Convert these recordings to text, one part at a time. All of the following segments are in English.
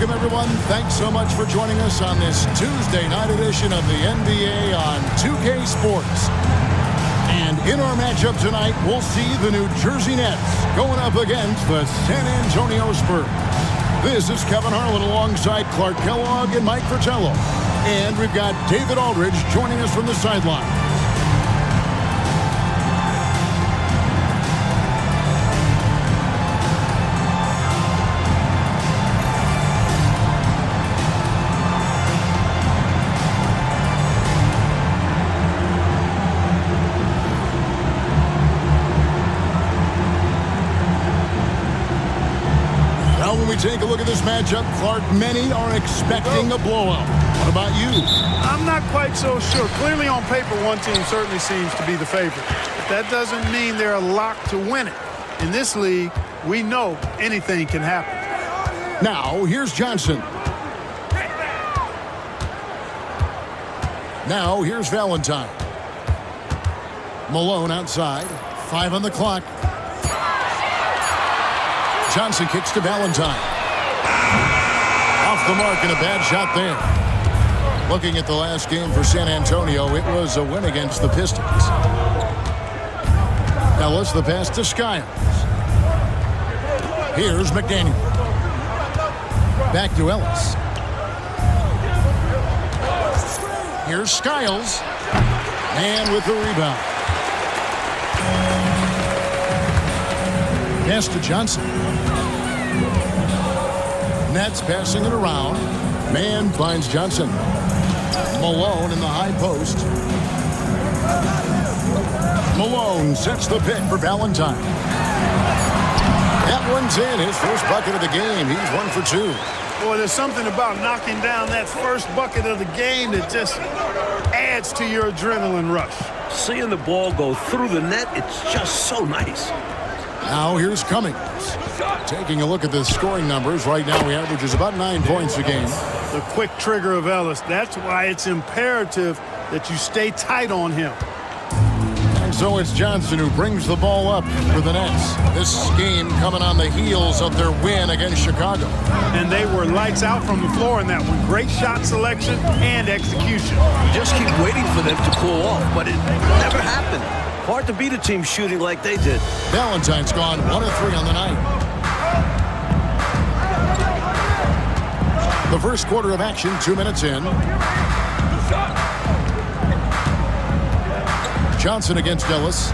welcome, everyone. Thanks so much for joining us on this Tuesday night edition of the NBA on 2K Sports. And in our matchup tonight, we'll see the New Jersey Nets going up against the San Antonio Spurs. This is Kevin Harlan alongside Clark Kellogg and Mike Fratello. And we've got David Aldridge joining us from the sideline. Take a look at this matchup, Clark. Many are expecting a blowout. What about you? I'm not quite so sure. Clearly on paper, one team certainly seems to be the favorite. But that doesn't mean they're a lock to win it. In this league, we know anything can happen. Now, here's Johnson. Now, here's Valentine. Malone outside. 5 on the clock. Johnson kicks to Valentine. Off the mark and a bad shot there. Looking at the last game for San Antonio, it was a win against the Pistons. Ellis, the pass to Skiles. Here's McDaniel. Back to Ellis. Here's Skiles. And with the rebound. Pass to Johnson. Nets passing it around. Man finds Johnson. Malone in the high post. Malone sets the pick for Valentine. That one's in. His first bucket of the game. He's 1 for 2. Boy, there's something about knocking down that first bucket of the game that just adds to your adrenaline rush. Seeing the ball go through the net, it's just so nice. Now here's Cummings. Taking a look at the scoring numbers. Right now he averages about 9 points a game. The quick trigger of Ellis. That's why it's imperative that you stay tight on him. And so it's Johnson who brings the ball up for the Nets. This game coming on the heels of their win against Chicago. And they were lights out from the floor in that one. Great shot selection and execution. You just keep waiting for them to cool off, but it never happened. Hard to beat a team shooting like they did. Valentine's gone 1 of 3 on the night. The first quarter of action, 2 minutes in. Johnson against Ellis.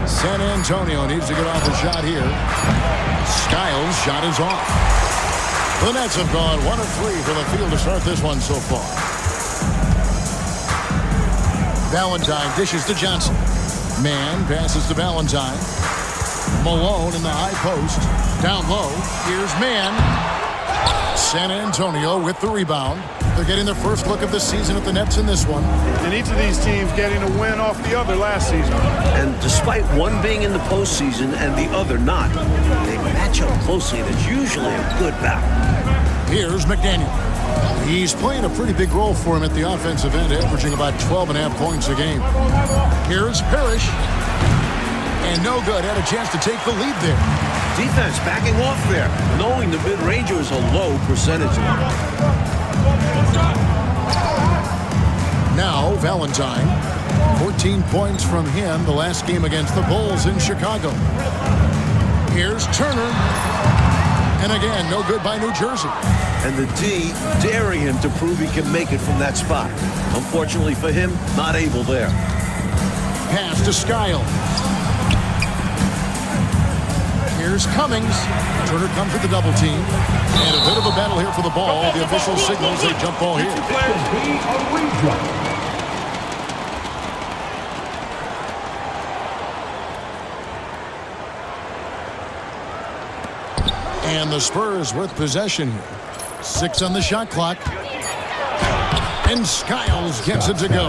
San Antonio needs to get off a shot here. Skiles' shot is off. The Nets have gone 1 of 3 from the field to start this one so far. Valentine dishes to Johnson. Man passes to Valentine. Malone in the high post. Down low. Here's Man. San Antonio with the rebound. They're getting their first look of the season at the Nets in this one. And each of these teams getting a win off the other last season. And despite one being in the postseason and the other not, they match up closely, and it's usually a good battle. Here's McDaniel. He's playing a pretty big role for him at the offensive end, averaging about 12.5 points a game. Here's Parrish. And no good. Had a chance to take the lead there. Defense backing off there, knowing the mid-ranger is a low percentage. Now Valentine. 14 points from him the last game against the Bulls in Chicago. Here's Turner. And again, no good by New Jersey. And the D daring him to prove he can make it from that spot. Unfortunately for him, not able there. Pass to Skiles. Here's Cummings. Turner comes with the double team. And a bit of a battle here for the ball. The official signals a jump ball here. And the Spurs with possession here. 6 on the shot clock. And Skiles gets it to go.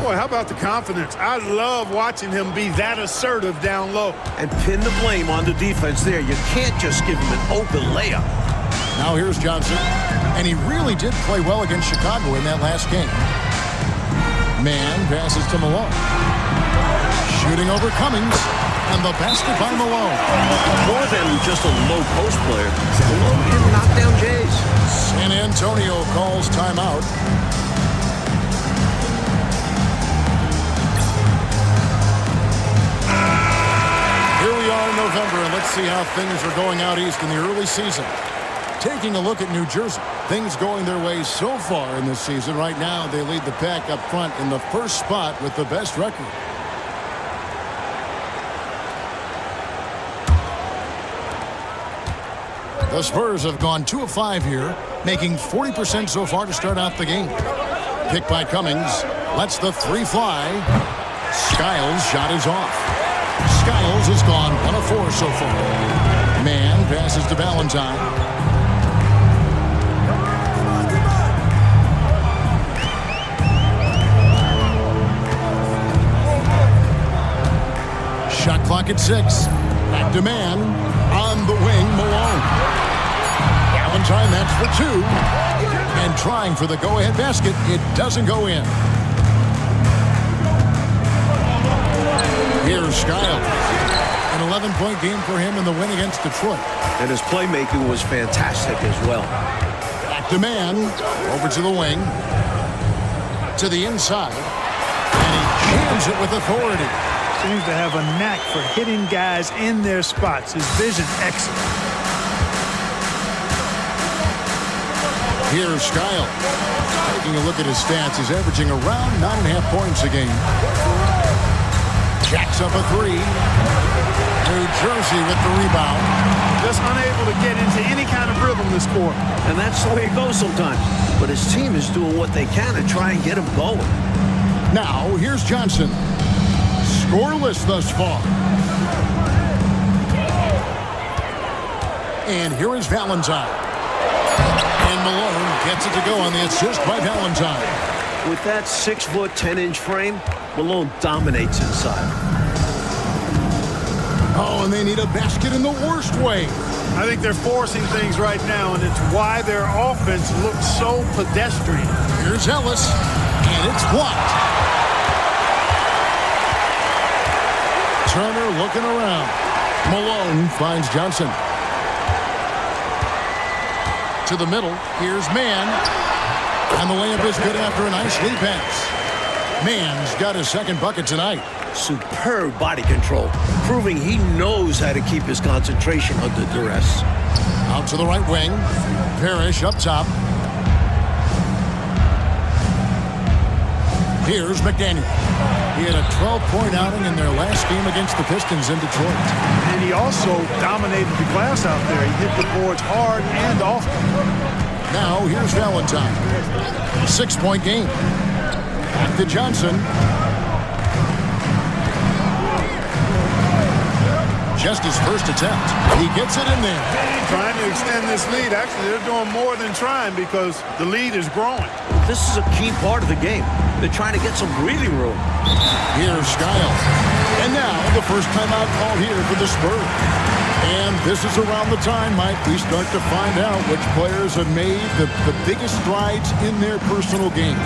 Boy, how about the confidence? I love watching him be that assertive down low. And pin the blame on the defense there. You can't just give him an open layup. Now here's Johnson. And he really did play well against Chicago in that last game. Man passes to Malone. Shooting over Cummings. And the basket by Malone. More than just a low post player, Malone can knock down Jays. San Antonio calls timeout. Here we are in November, and let's see how things are going out east in the early season. Taking a look at New Jersey. Things going their way so far in this season. Right now, they lead the pack up front in the first spot with the best record. The Spurs have gone 2 of 5 here, making 40% so far to start out the game. Pick by Cummings. Lets the 3 fly. Skiles' shot is off. Skiles has gone 1 of 4 so far. Man passes to Valentine. Shot clock at 6. Back to man. On the wing, Malone. Valentine, that's for 2. And trying for the go-ahead basket. It doesn't go in. Here's Skiles. An 11-point game for him in the win against Detroit. And his playmaking was fantastic as well. Back to man. Over to the wing. To the inside. And he jams it with authority. Seems to have a knack for hitting guys in their spots. His vision excellent. Here's Skiles. Taking a look at his stats, he's averaging around 9.5 points a game. Jacks up a 3. New Jersey with the rebound. Just unable to get into any kind of rhythm this quarter. And that's the way it goes sometimes. But his team is doing what they can to try and get him going. Now, here's Johnson. Scoreless thus far. And here is Valentine. And Malone gets it to go on the assist by Valentine. With that 6-foot, 10-inch frame, Malone dominates inside. Oh, and they need a basket in the worst way. I think they're forcing things right now, and it's why their offense looks so pedestrian. Here's Ellis, and it's blocked. Turner looking around. Malone finds Johnson. To the middle. Here's Mann. And the layup is good after a nice lead pass. Mann's got his second bucket tonight. Superb body control, proving he knows how to keep his concentration under duress. Out to the right wing. Parrish up top. Here's McDaniel. He had a 12-point outing in their last game against the Pistons in Detroit. And he also dominated the glass out there. He hit the boards hard and often. Now here's Valentine. 6-point game. Back to Johnson. Just his first attempt. He gets it in there. Trying to extend this lead. Actually, they're doing more than trying because the lead is growing. This is a key part of the game. They're trying to get some breathing room. Here's Skiles. And now the first timeout call here for the Spurs. And this is around the time, Mike, we start to find out which players have made the biggest strides in their personal game.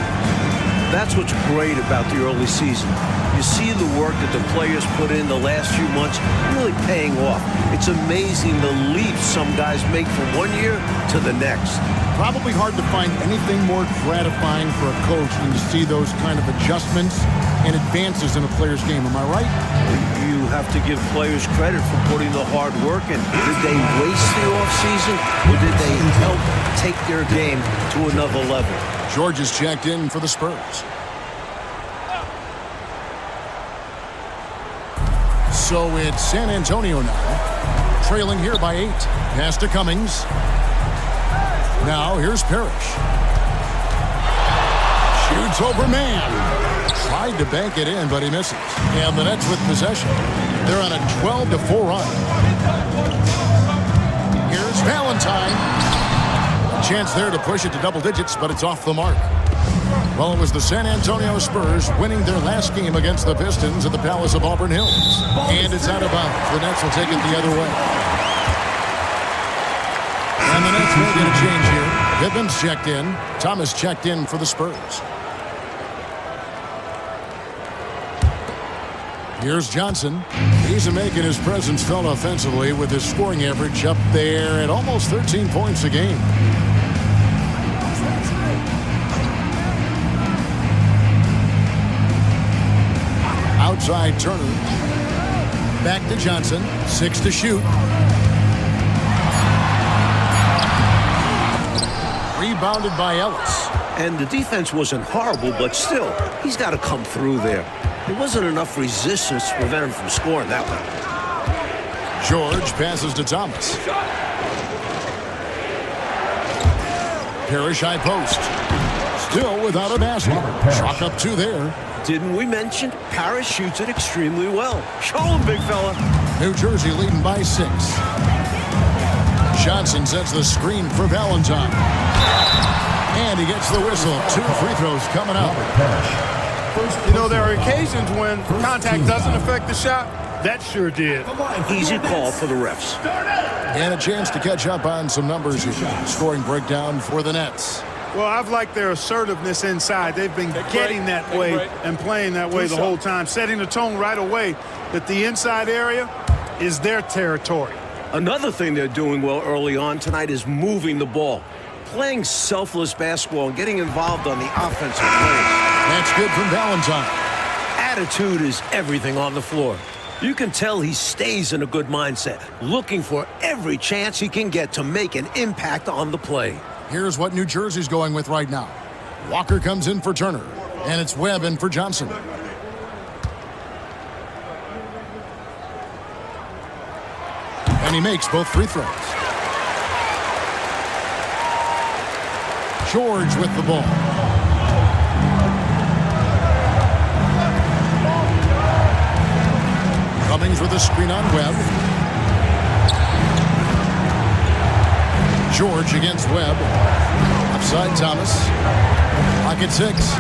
That's what's great about the early season. You see the work that the players put in the last few months really paying off. It's amazing the leaps some guys make from one year to the next. Probably hard to find anything more gratifying for a coach than to see those kind of adjustments and advances in a player's game. Am I right? You have to give players credit for putting the hard work in. Did they waste the offseason, or did they help take their game to another level? George is checked in for the Spurs. So it's San Antonio now, trailing here by 8. Pass to Cummings. Now here's Parrish. Shoots over man. Tried to bank it in, but he misses. And the Nets with possession. They're on a 12-4 run. Here's Valentine. A chance there to push it to double digits, but it's off the mark. Well, it was the San Antonio Spurs winning their last game against the Pistons at the Palace of Auburn Hills. And it's out of bounds. The Nets will take it the other way. And the Nets will get a change here. Pippin's checked in. Thomas checked in for the Spurs. Here's Johnson. He's making his presence felt offensively with his scoring average up there at almost 13 points a game. Outside Turner. Back to Johnson. 6 to shoot. Rebounded by Ellis. And the defense wasn't horrible, but still, he's got to come through there. There wasn't enough resistance to prevent him from scoring that one. George passes to Thomas. Parrish high post. Still without a basket. Chalk up 2 there. Didn't we mention Parrish shoots it extremely well? Show him, big fella. New Jersey leading by 6. Johnson sets the screen for Valentine. And he gets the whistle. 2 free throws coming up. You know, there are occasions when contact doesn't affect the shot. That sure did. Easy call for the refs. And a chance to catch up on some numbers here. Scoring breakdown for the Nets. Well, I've liked their assertiveness inside. They've been getting that way and playing that way the whole time, setting the tone right away that the inside area is their territory. Another thing they're doing well early on tonight is moving the ball. Playing selfless basketball and getting involved on the offensive plays. That's good from Valentine. Attitude is everything on the floor. You can tell he stays in a good mindset, looking for every chance he can get to make an impact on the play. Here's what New Jersey's going with right now. Walker comes in for Turner, and it's Webb in for Johnson. And he makes both free throws. George with the ball. Cummings with a screen on Webb. George against Webb. Offside Thomas. Lock at 6.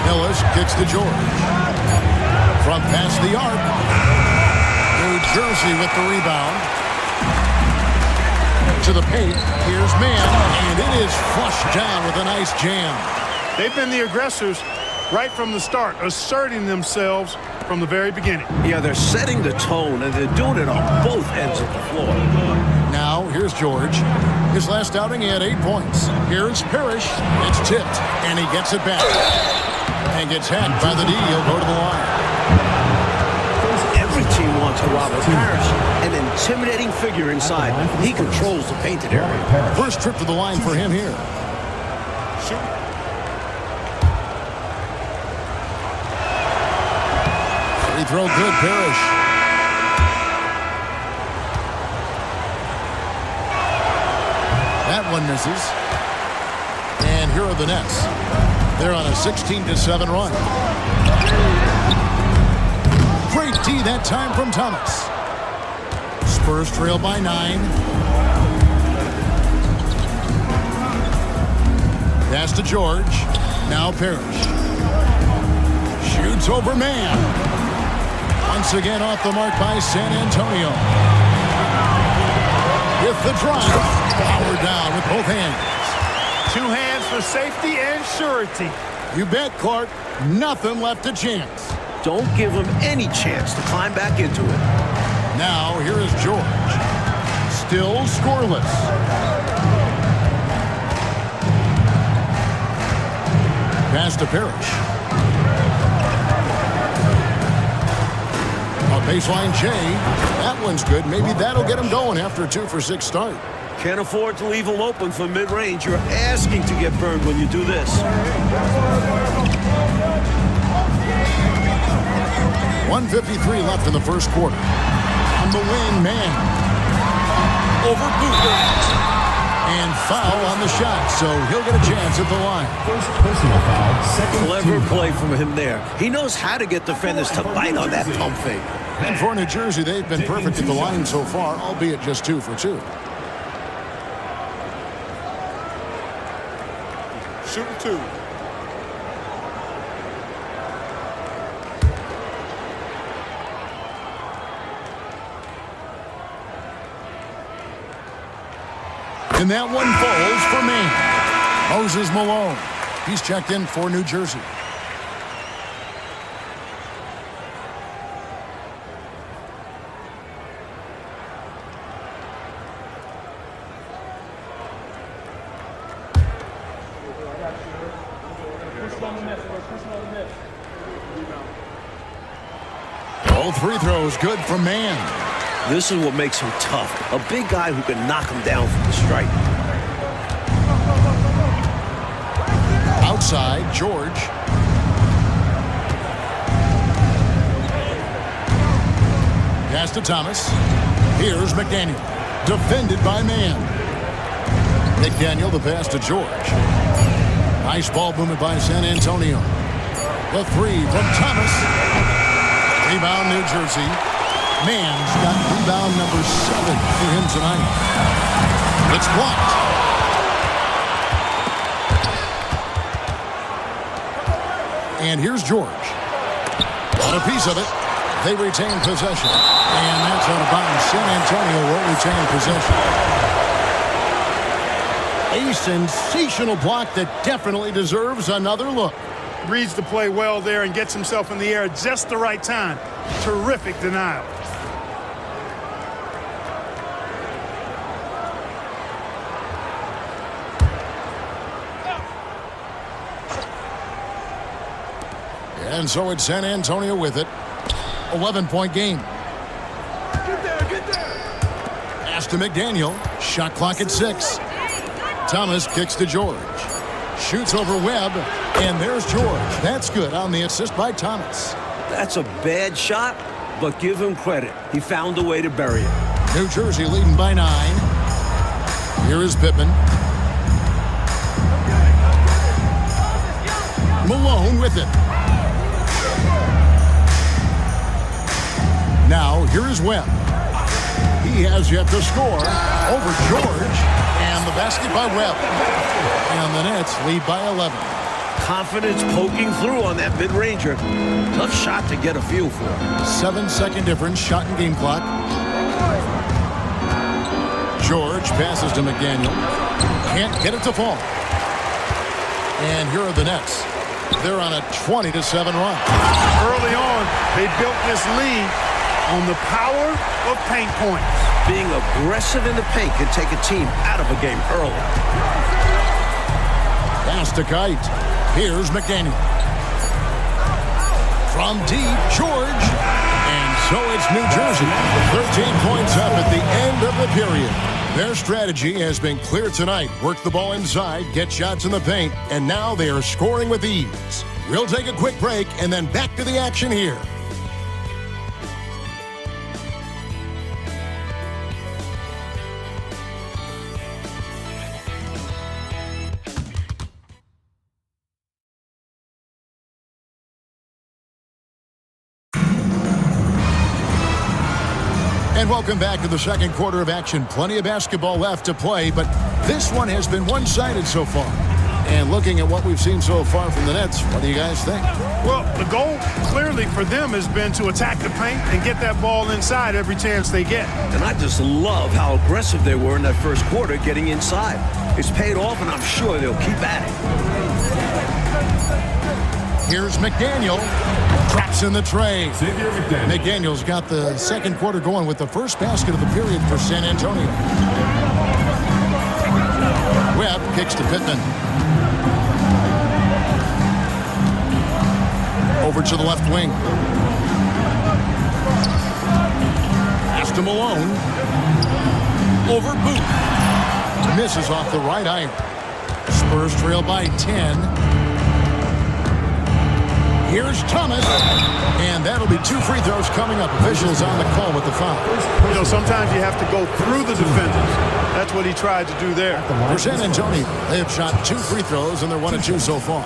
Ellis kicks to George. From past the arc. New Jersey with the rebound. To the paint. Here's Mann. And it is flushed down with a nice jam. They've been the aggressors right from the start, asserting themselves from the very beginning. Yeah, they're setting the tone, and they're doing it on both ends of the floor. Now, here's George. His last outing, he had 8 points. Here's Parrish. It's tipped, and he gets it back. And gets hacked by the D. He'll go to the line. Every team wants a Robert Parrish, an intimidating figure inside. He controls the painted area. First trip to the line for him here. Free throw good, Parrish. That one misses. And here are the Nets. They're on a 16-7 run. Great D that time from Thomas. Spurs trail by 9. Pass to George. Now Parrish. Shoots over Mann. Once again off the mark by San Antonio. With the drive. Power down with both hands. 2 hands for safety and surety. You bet, Clark. Nothing left to chance. Don't give him any chance to climb back into it. Now, here is George. Still scoreless. Pass to Parrish. A baseline J. That one's good. Maybe that'll get him going after a 2-for-6 start. Can't afford to leave him open for mid-range. You're asking to get burned when you do this. 1:53 left in the first quarter. On the wing, Mann. Over Booker. And foul on the shot, so he'll get a chance at the line. First personal foul, second Clever team play from him there. He knows how to get defenders to bite on that pump fake. And for New Jersey, they've been perfect at the line so far, albeit just 2 for 2. Shooting 2. And that one falls for Maine. Moses Malone. He's checked in for New Jersey. All three throws good from Mann. This is what makes him tough. A big guy who can knock him down from the strike. Outside, George. Pass to Thomas. Here's McDaniel. Defended by Mann. McDaniel, the pass to George. Nice ball movement by San Antonio. The three from Thomas. Rebound, New Jersey. Mann's got rebound number 7 for him tonight. It's blocked. And here's George. Got a piece of it. They retain possession. And that's out of bounds. San Antonio will retain possession. A sensational block that definitely deserves another look. Reads the play well there and gets himself in the air at just the right time. Terrific denial. And so it's San Antonio with it. 11-point game. Get there. Pass to McDaniel. Shot clock at 6. Thomas kicks to George. Shoots over Webb. And there's George. That's good on the assist by Thomas. That's a bad shot, but give him credit. He found a way to bury it. New Jersey leading by 9. Here is Pittman. Malone with it. Now, here is Webb. He has yet to score over George. And the basket by Webb. And the Nets lead by 11. Confidence poking through on that mid-ranger. Tough shot to get a feel for. 7-second difference, shot and game clock. George passes to McDaniel. Can't get it to fall. And here are the Nets. They're on a 20-7 run. Early on, they built this lead on the power of paint points. Being aggressive in the paint can take a team out of a game early. Pass to Kite. Here's McDaniel. From deep, George. And so it's New Jersey. 13 points up at the end of the period. Their strategy has been clear tonight. Work the ball inside, get shots in the paint, and now they are scoring with ease. We'll take a quick break and then back to the action here. And welcome back to the second quarter of action. Plenty of basketball left to play, but this one has been one-sided so far. And looking at what we've seen so far from the Nets, what do you guys think? Well, the goal clearly for them has been to attack the paint and get that ball inside every chance they get. And I just love how aggressive they were in that first quarter getting inside. It's paid off, and I'm sure they'll keep at it. Here's McDaniel. Traps in the tray. McDaniel's got the second quarter going with the first basket of the period for San Antonio. Webb kicks to Pittman. Over to the left wing. Pass to Malone. Over Booth. Misses off the right iron. Spurs trail by 10. Here's Thomas, and that'll be 2 free throws coming up. Officials on the call with the foul. You know, sometimes you have to go through the defenders. That's what he tried to do there. For San Antonio, they have shot 2 free throws, and they're 1 of 2 so far.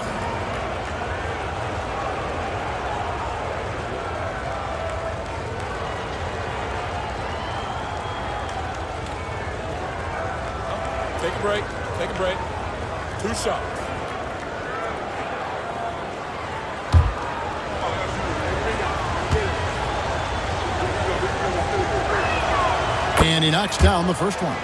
Take a break. 2 shots. And he knocks down the first one.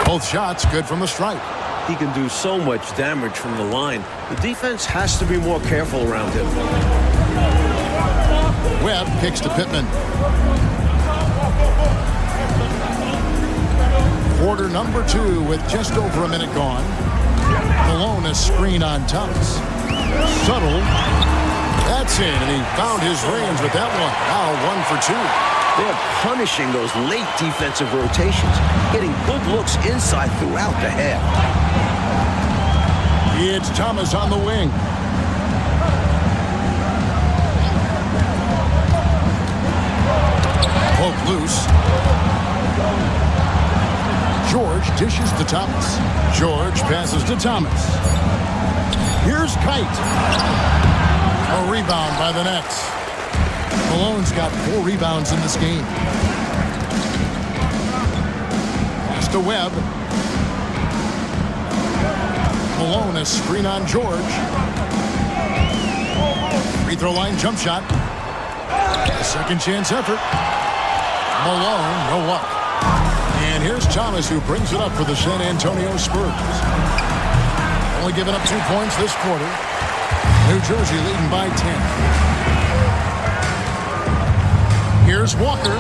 Both shots good from the stripe. He can do so much damage from the line. The defense has to be more careful around him. Webb kicks to Pittman. Quarter number 2 with just over a minute gone. Malone a screen on Thomas. Subtle. That's in, and he found his range with that one. Now 1 for 2. They're punishing those late defensive rotations, getting good looks inside throughout the half. It's Thomas on the wing. Poke loose. George dishes to Thomas. George passes to Thomas. Here's Kite. A rebound by the Nets. Malone's got 4 rebounds in this game. Pass to Webb. Malone a screen on George. Free throw line jump shot. A second chance effort. Malone, no luck. And here's Thomas, who brings it up for the San Antonio Spurs. Only giving up 2 points this quarter. New Jersey leading by 10. Here's Walker.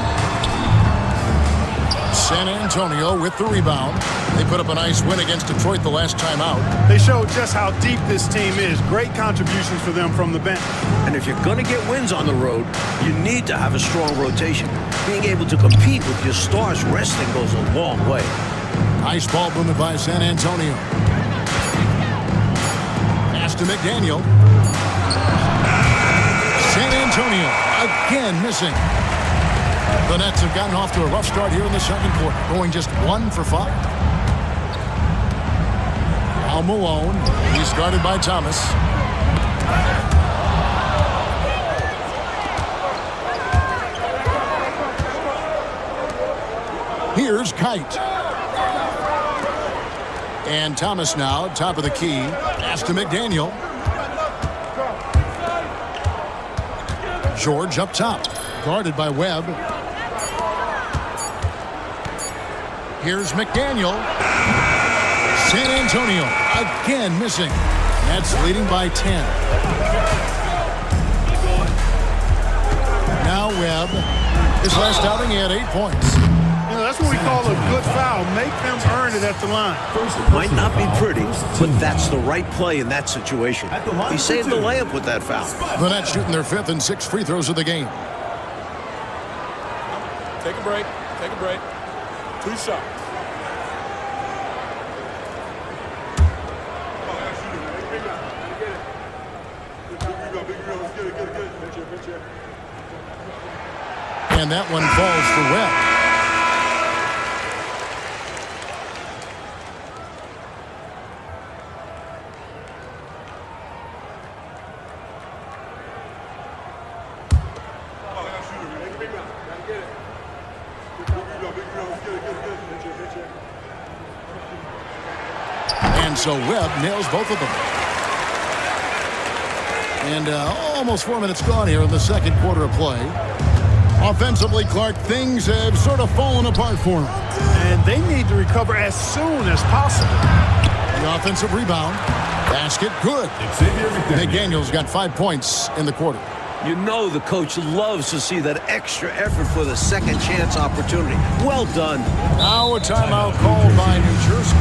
San Antonio with the rebound. They put up a nice win against Detroit the last time out. They showed just how deep this team is. Great contributions for them from the bench. And if you're going to get wins on the road, you need to have a strong rotation. Being able to compete with your stars resting goes a long way. Nice ball movement by San Antonio. Pass to McDaniel. San Antonio again missing. The Nets have gotten off to a rough start here in the second quarter, going just 1 for 5. Now Malone. He's guarded by Thomas. Here's Kite. And Thomas now, top of the key. Pass to McDaniel. George up top. Guarded by Webb. Here's McDaniel. San Antonio again missing. Nets leading by 10. Now Webb. His last outing, he had 8 points. You know, that's what we call a good foul. Make them earn it at the line. Might not be pretty, but that's the right play in that situation. He saved the layup with that foul. The Nets shooting their 5th and 6th free throws of the game. Take a break. Take a break. 2 shots. And that one falls for Webb. And so Webb nails both of them. And almost 4 minutes gone here in the second quarter of play. Offensively, Clark, things have sort of fallen apart for him. And they need to recover as soon as possible. The offensive rebound. Basket, good. McDaniel's got 5 points in the quarter. You know the coach loves to see that extra effort for the second chance opportunity. Well done. Now a timeout called by New Jersey.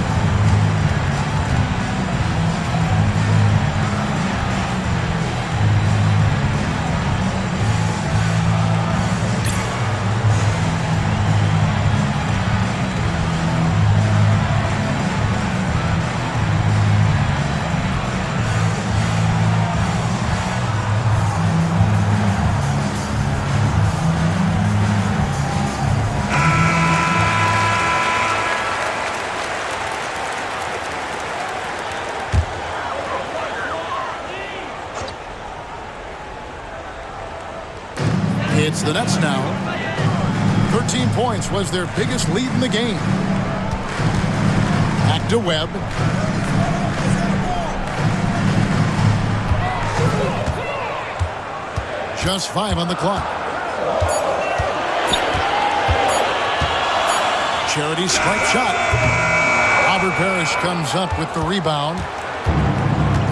It's the Nets now. 13 points was their biggest lead in the game. Back to Webb. Just 5 on the clock. Charity strike shot. Robert Parrish comes up with the rebound.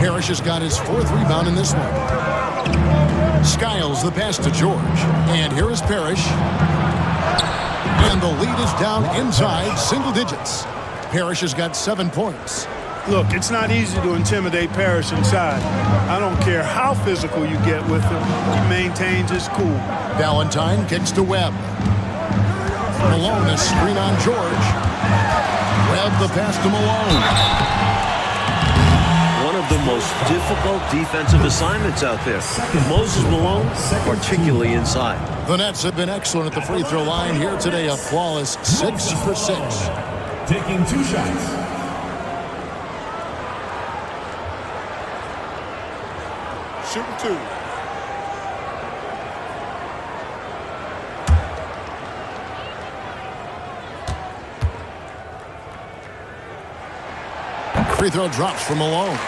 Parrish has got his 4th rebound in this one. Skiles the pass to George. And here is Parrish. And the lead is down inside single digits. Parrish has got 7 points. Look, it's not easy to intimidate Parrish inside. I don't care how physical you get with him. He maintains his cool. Valentine kicks to Webb. Malone, a screen on George. Webb the pass to Malone. One of the most difficult defensive assignments out there. Moses Malone, particularly inside. The Nets have been excellent at the free throw line here today. A flawless 6 for 6. Taking 2 shots. Shooting 2. Free throw drops for Malone.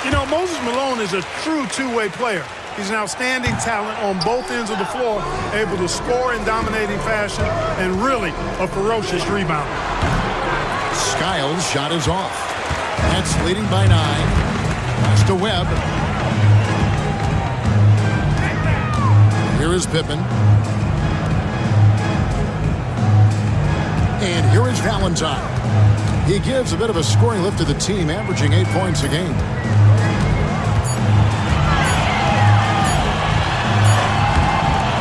You know, Moses Malone is a true two-way player. He's an outstanding talent on both ends of the floor, able to score in dominating fashion, and really a ferocious rebounder. Skiles' shot is off. Nets leading by 9. Pass to Webb. Here is Pippen. And here is Valentine. He gives a bit of a scoring lift to the team, averaging 8 points a game.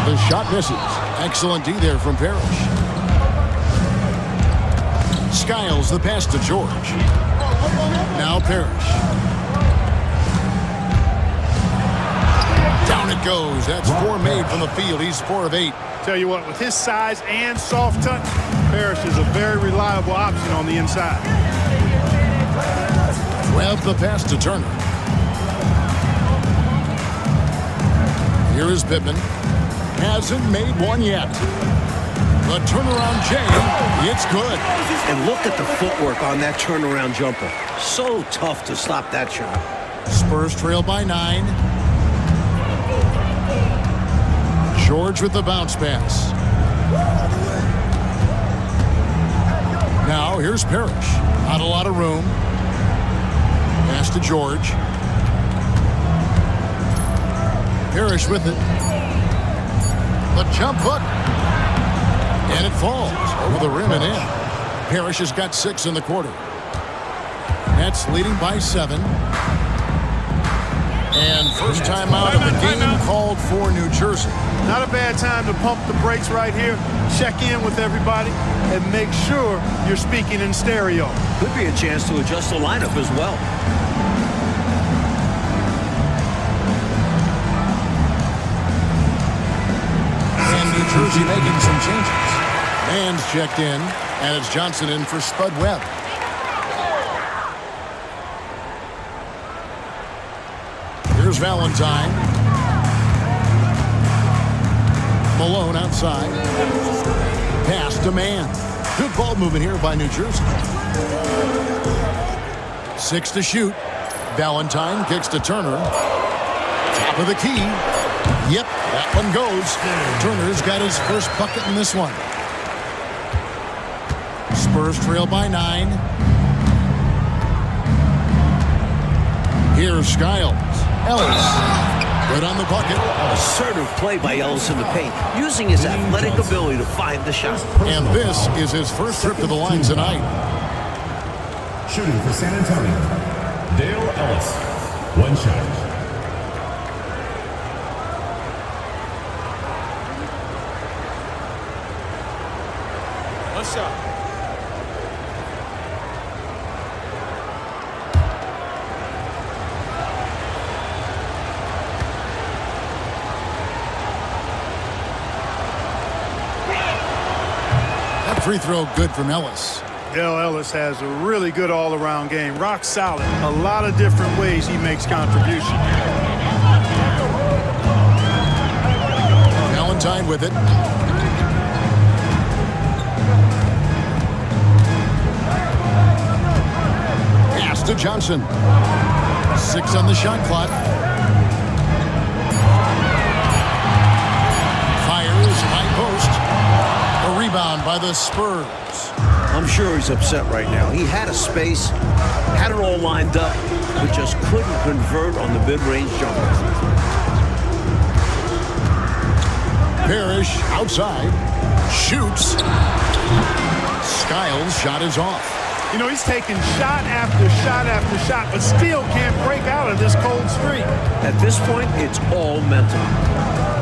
The shot misses. Excellent D there from Parrish. Skiles the pass to George. Now Parrish. Down it goes. That's 4 made from the field. He's 4 of 8. Tell you what, with his size and soft touch, Parrish is a very reliable option on the inside. Webb the pass to Turner. Here is Pippen. Hasn't made one yet. The turnaround Jay, it's good. And look at the footwork on that turnaround jumper. So tough to stop that shot. Spurs trail by 9. George with the bounce pass. Now here's Parrish. Not a lot of room. Pass to George. Parrish with it. The jump hook. And it falls over the rim and in. Parrish has got 6 in the quarter. Nets leading by 7. And first time out of the game called for New Jersey. Not a bad time to pump the brakes right here. Check in with everybody and make sure you're speaking in stereo. Could be a chance to adjust the lineup as well. And New Jersey making some changes. Man's checked in, and it's Johnson in for Spud Webb. Here's Valentine. Malone outside. Pass to Man. Good ball movement here by New Jersey. 6 to shoot. Valentine kicks to Turner. Top of the key. Yep, that one goes. Turner's got his first bucket in this one. Spurs trail by 9. Here's Skiles. Ellis. Good on the bucket. Assertive play by Ellis in the paint, using his athletic ability to find the shot. And this is his first trip to the line tonight. Shooting for San Antonio, Dale Ellis. 1 shot. One shot. Free throw good from Ellis. Dale Ellis has a really good all-around game. Rock solid. A lot of different ways he makes contributions. Valentine with it. Pass to Johnson. 6 on the shot clock. Fires high post. A rebound. rebound by the Spurs. I'm sure he's upset right now. He had a space, had it all lined up, but just couldn't convert on the mid-range jumper. Parrish outside. Shoots. Skiles' shot is off. You know, he's taking shot after shot after shot, but still can't break out of this cold streak. At this point, it's all mental.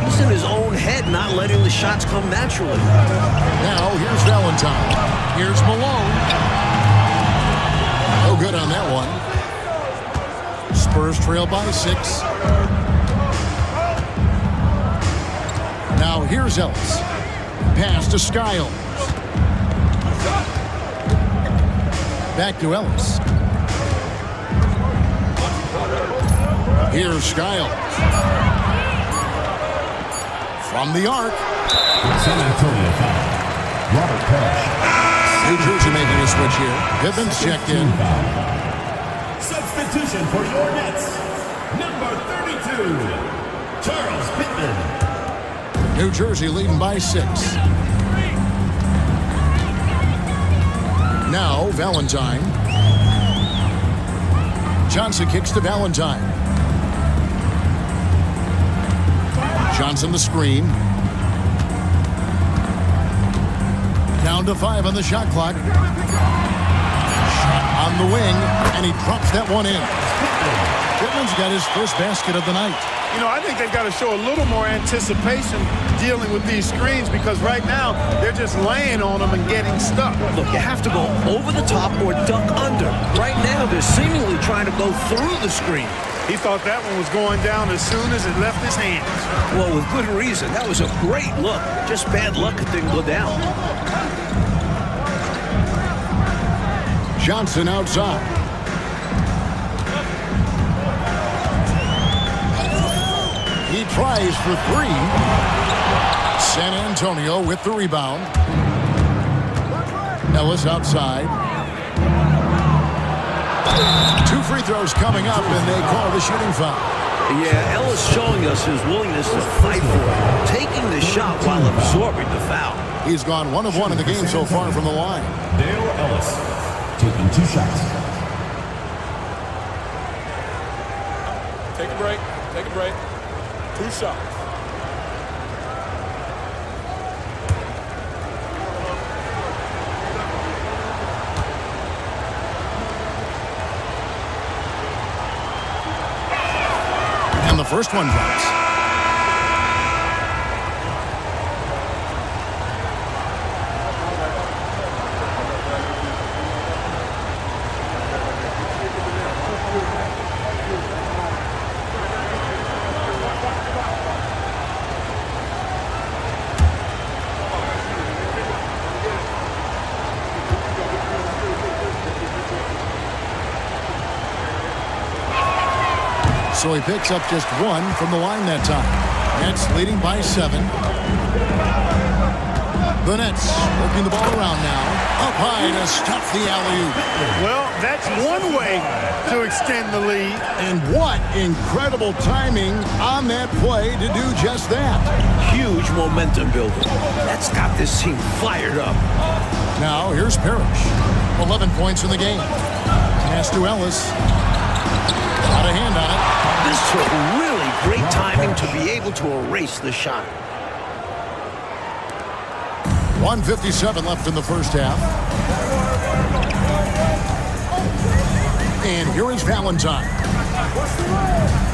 He's in his own head, not letting the shots come naturally. Now, here's Valentine. Here's Malone. No good on that one. Spurs trail by 6. Now, here's Ellis. Pass to Skiles. Back to Ellis. Here's Skiles. From the arc. San Antonio foul. Robert Parrish. New Jersey making a switch here. Pittman's checked in. Substitution for your Nets. Number 32, Charles Pittman. New Jersey leading by 6. Now, Valentine. Johnson kicks to Valentine. Johnson the screen. Down to 5 on the shot clock. Shot on the wing, and he drops that one in. Pittman's got his first basket of the night. You know, I think they've got to show a little more anticipation dealing with these screens because right now they're just laying on them and getting stuck. Look, you have to go over the top or duck under. Right now, they're seemingly trying to go through the screen. He thought that one was going down as soon as it left his hands. Well, with good reason. That was a great look. Just bad luck it didn't go down. Johnson outside. He tries for 3. San Antonio with the rebound. Ellis outside. 2 free throws coming up, and they call the shooting foul. Yeah, Ellis showing us his willingness to fight for it, taking the shot while absorbing the foul. He's gone 1 of 1 in the game so far from the line. Dale Ellis taking 2 shots. Take a break. Take a break. 2 shots. And the first one drops. So he picks up just 1 from the line that time. Nets leading by 7. The Nets working the ball around now. Up high to stuff the alley-oop. Well, that's one way to extend the lead. And what incredible timing on that play to do just that. Huge momentum builder. That's got this team fired up. Now here's Parrish. 11 points in the game. Pass to Ellis. Got a hand on it. This took really great timing to be able to erase the shot. 1:57 left in the first half. And here is Valentine.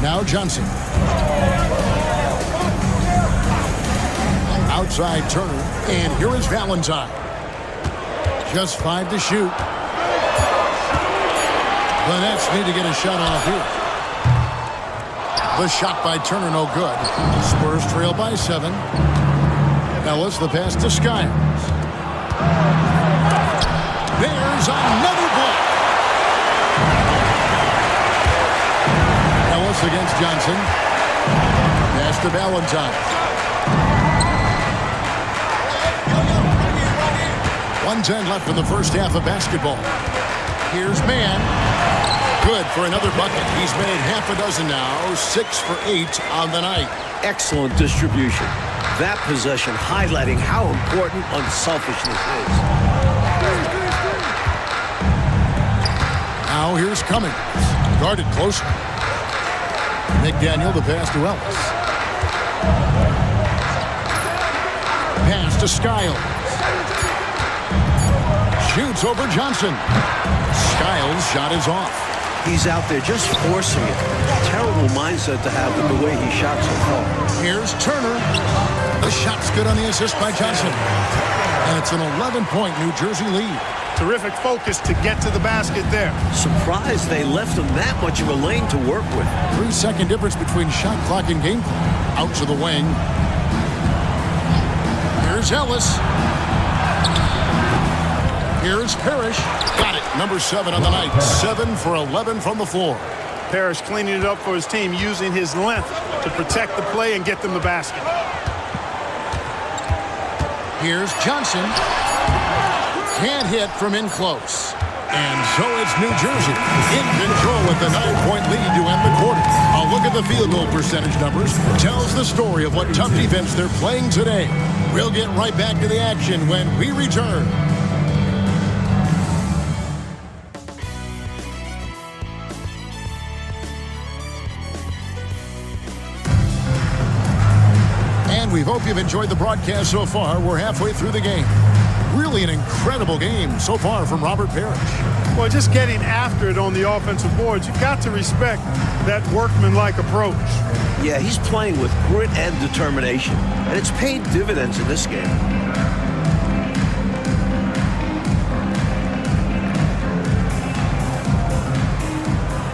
Now Johnson. Outside Turner. And here is Valentine. Just 5 to shoot. The Nets need to get a shot off here. The shot by Turner, no good. Spurs trail by 7. Ellis, the pass to Skiles. There's another block. Ellis against Johnson. Pass to Valentine. 1:10 left in the first half of basketball. Here's Mann. Good for another bucket. He's made half a dozen now, 6 for 8 on the night. Excellent distribution. That possession highlighting how important unselfishness is. Now here's Cummings. Guarded closer. McDaniel the pass to Ellis. Pass to Skiles. Shoots over Johnson. Skiles' shot is off. He's out there just forcing it. Terrible mindset to have with the way he shot so far. Here's Turner. The shot's good on the assist by Johnson. And it's an 11-point New Jersey lead. Terrific focus to get to the basket there. Surprised they left him that much of a lane to work with. 3-second difference between shot clock and game clock. Out to the wing. Here's Ellis. Here's Parrish. Got it. Number 7 on the night. 7 for 11 from the floor. Parrish cleaning it up for his team, using his length to protect the play and get them the basket. Here's Johnson. Can't hit from in close. And so it's New Jersey in control with the 9-point lead to end the quarter. A look at the field goal percentage numbers tells the story of what tough defense they're playing today. We'll get right back to the action when we return. And we hope you've enjoyed the broadcast so far. We're halfway through the game. Really an incredible game so far from Robert Parrish. Well, just getting after it on the offensive boards, you've got to respect that workmanlike approach. Yeah, he's playing with grit and determination, and it's paid dividends in this game.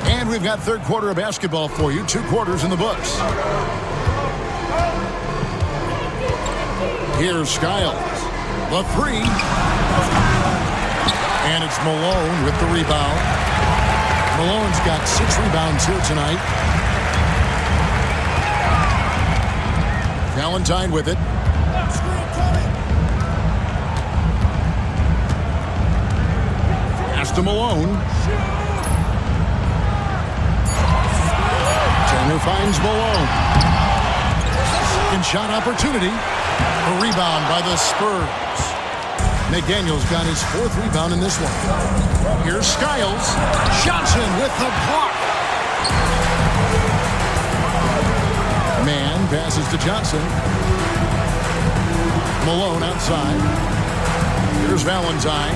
And we've got third quarter of basketball for you. 2 quarters in the books. Here's Skiles. The 3. And it's Malone with the rebound. Malone's got 6 rebounds here tonight. Valentine with it. Pass to Malone. Turner finds Malone. Second shot opportunity. A rebound by the Spurs. McDaniel's got his 4th rebound in this one. Here's Skiles. Johnson with the block. Man passes to Johnson. Malone outside. Here's Valentine.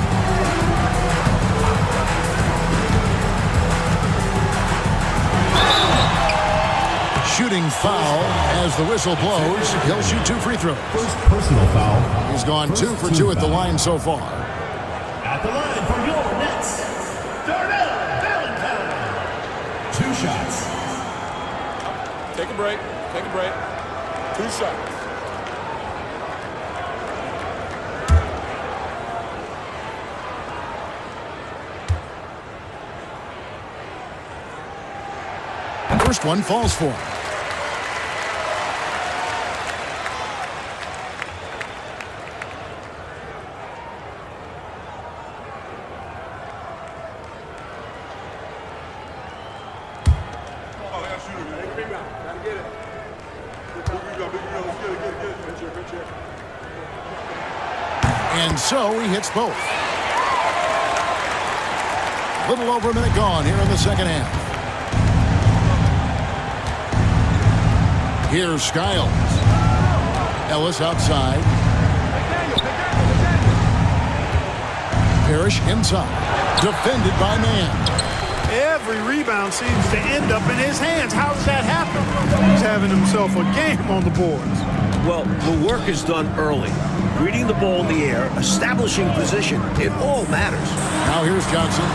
Shooting foul as the whistle blows. He'll shoot 2 free throws. First personal foul. He's gone 2 for 2 at the line so far. At the line for your Nets, Darnell Valentine. 2 shots. Take a break. Take a break. 2 shots. First one falls for him. And so he hits both. A little over a minute gone here in the second half. Here's Skiles. Ellis outside. Parrish inside. Defended by Man. Every rebound seems to end up in his hands. How does that happen? He's having himself a game on the boards. Well, the work is done early. Reading the ball in the air, establishing position, it all matters. Now here's Johnson.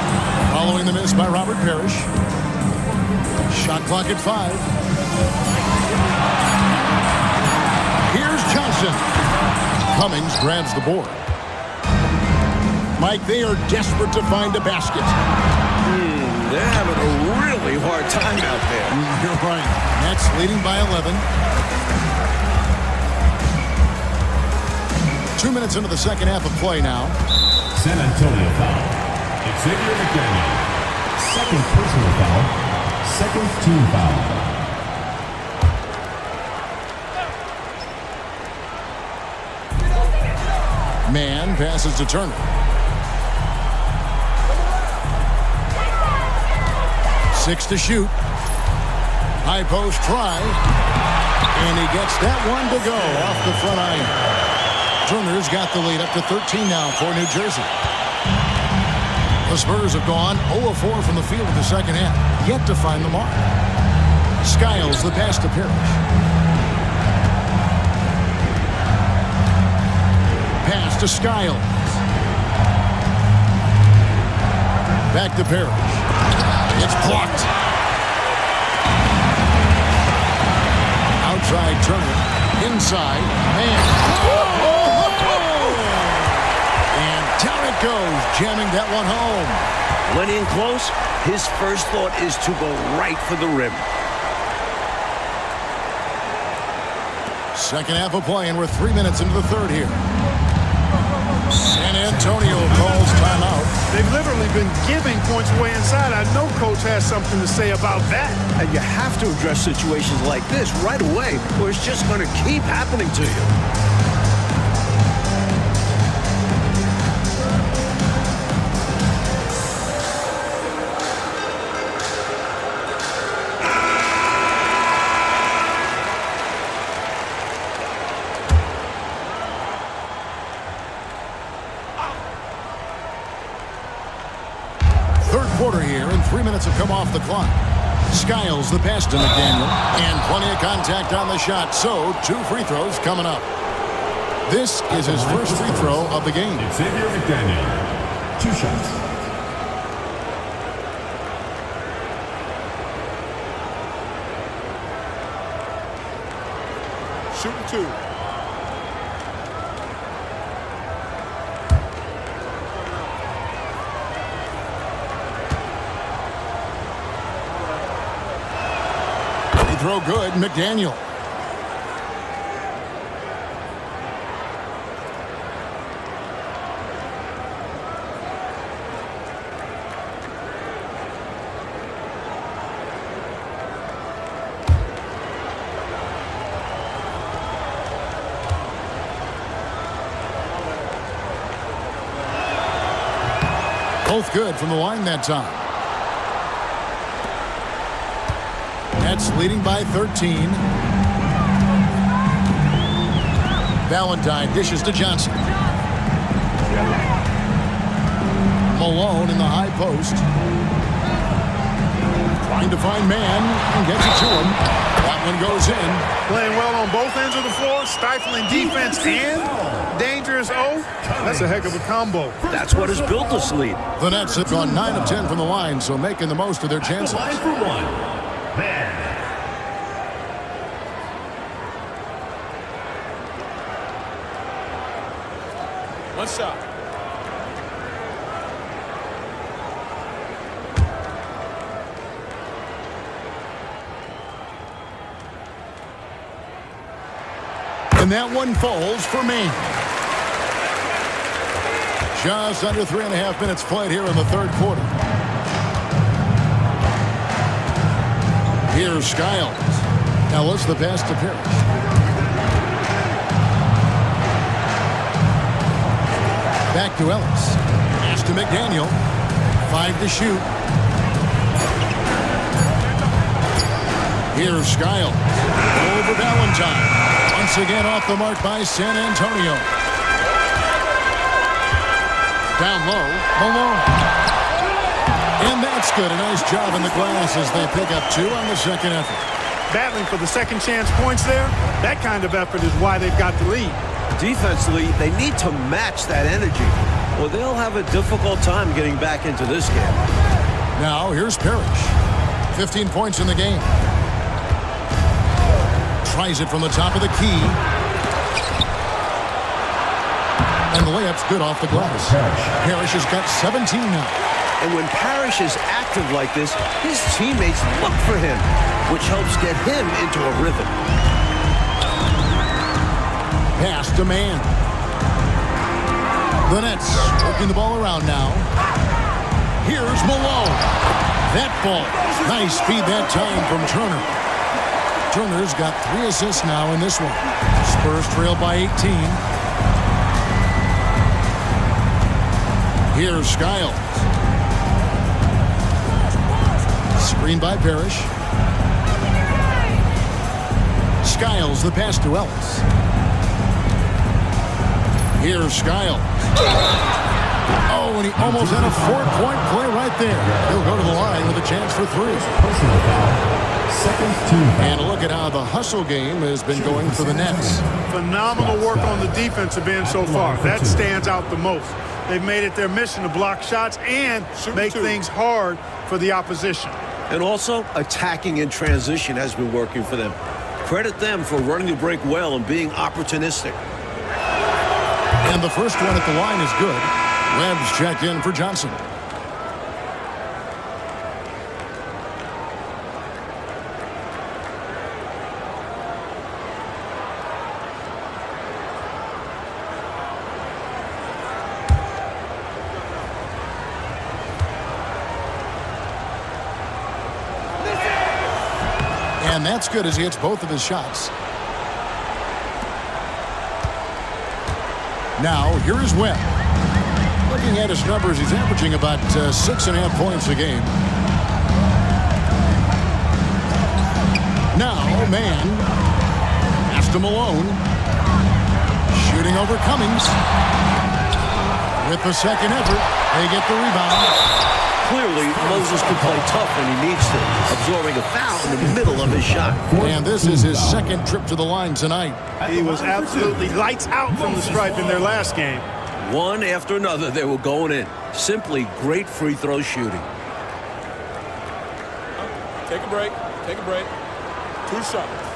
Following the miss by Robert Parrish. Shot clock at 5. Here's Johnson. Cummings grabs the board. Mike, they are desperate to find a basket. They're having a really hard time out there. You're right. Nets leading by 11. 2 minutes into the second half of play now. San Antonio foul. Xavier McDaniel. Second personal foul. Second team foul. Man passes to Turner. 6 to shoot. High post try. And he gets that one to go off the front iron. Turner's got the lead up to 13 now for New Jersey. The Spurs have gone 0-4 from the field in the second half. Yet to find the mark. Skiles the pass to Parrish. Pass to Skiles. Back to Parrish. It's blocked. Outside Turner. Inside. Man. And down it goes. Jamming that one home. When in close, his first thought is to go right for the rim. Second half of play, and we're 3 minutes into the third here. San Antonio calls timeout. They've literally been giving points away inside. I know Coach has something to say about that. And you have to address situations like this right away, or it's just going to keep happening to you. Third quarter here, and 3 minutes have come off the clock. Skiles the pass to McDaniel, and plenty of contact on the shot, so 2 free throws coming up. This is his first free throw of the game. Xavier McDaniel. 2 shots. Shooting 2. Throw good, McDaniel. Both good from the line that time. Nets leading by 13. Valentine dishes to Johnson. Malone in the high post. Trying to find man and gets it to him. That one goes in. Playing well on both ends of the floor, stifling defense and dangerous O. That's a heck of a combo. That's what has built this lead. The Nets have gone 9 of 10 from the line, so making the most of their chances. Line for one. Man. One shot. And that one falls for me. Just under 3.5 minutes played here in the third quarter. Here's Skiles. Ellis the pass to Parrish. Back to Ellis. Pass to McDaniel. 5 to shoot. Here's Skiles. Over Valentine. Once again off the mark by San Antonio. Down low, Malone. And that's good. A nice job in the glass as they pick up 2 on the second effort. Battling for the second chance points there. That kind of effort is why they've got the lead. Defensively, they need to match that energy, or they'll have a difficult time getting back into this game. Now, here's Parrish. 15 points in the game. Tries it from the top of the key. And the layup's good off the glass. Parrish has got 17 now. And when Parrish is active like this, his teammates look for him, which helps get him into a rhythm. Pass to man. The Nets working the ball around now. Here's Malone. That ball. Nice speed that time from Turner. Turner's got 3 assists now in this one. Spurs trail by 18. Here's Skiles. Screen by Parrish. Skiles, the pass to Ellis. Here's Skiles. Oh, and he almost had a 4-point play right there. He'll go to the line with a chance for 3. Personal foul. Second team foul. And look at how the hustle game has been going for the Nets. Phenomenal work on the defensive end so far. That stands out the most. They've made it their mission to block shots and make things hard for the opposition. And also, attacking in transition has been working for them. Credit them for running the break well and being opportunistic. And the first one at the line is good. Webb's checked in for Johnson. And that's good as he hits both of his shots. Now, here is Webb. Looking at his numbers, he's averaging about 6.5 points a game. Now, man. Pass to Malone. Shooting over Cummings. With the second effort, they get the rebound. Clearly, Moses can play tough when he needs to, absorbing a foul in the middle of his shot. And this is his second trip to the line tonight. He was absolutely lights out from the stripe in their last game. One after another, they were going in. Simply great free throw shooting. Take a break. Take a break. 2 shots.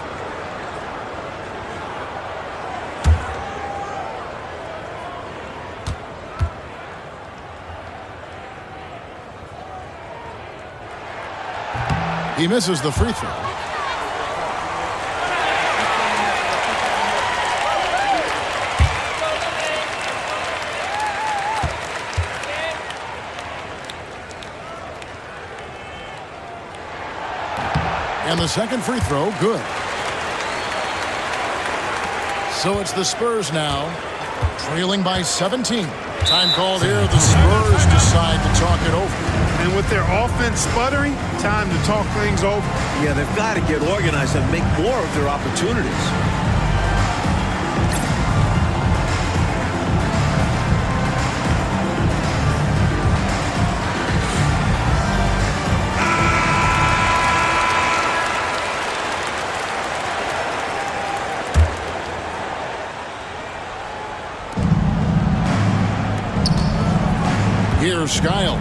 He misses the free throw. And the second free throw, good. So it's the Spurs now, trailing by 17. Time called here. The Spurs decide to talk it over. And with their offense sputtering, time to talk things over. Yeah, they've got to get organized and make more of their opportunities. Here's Skiles.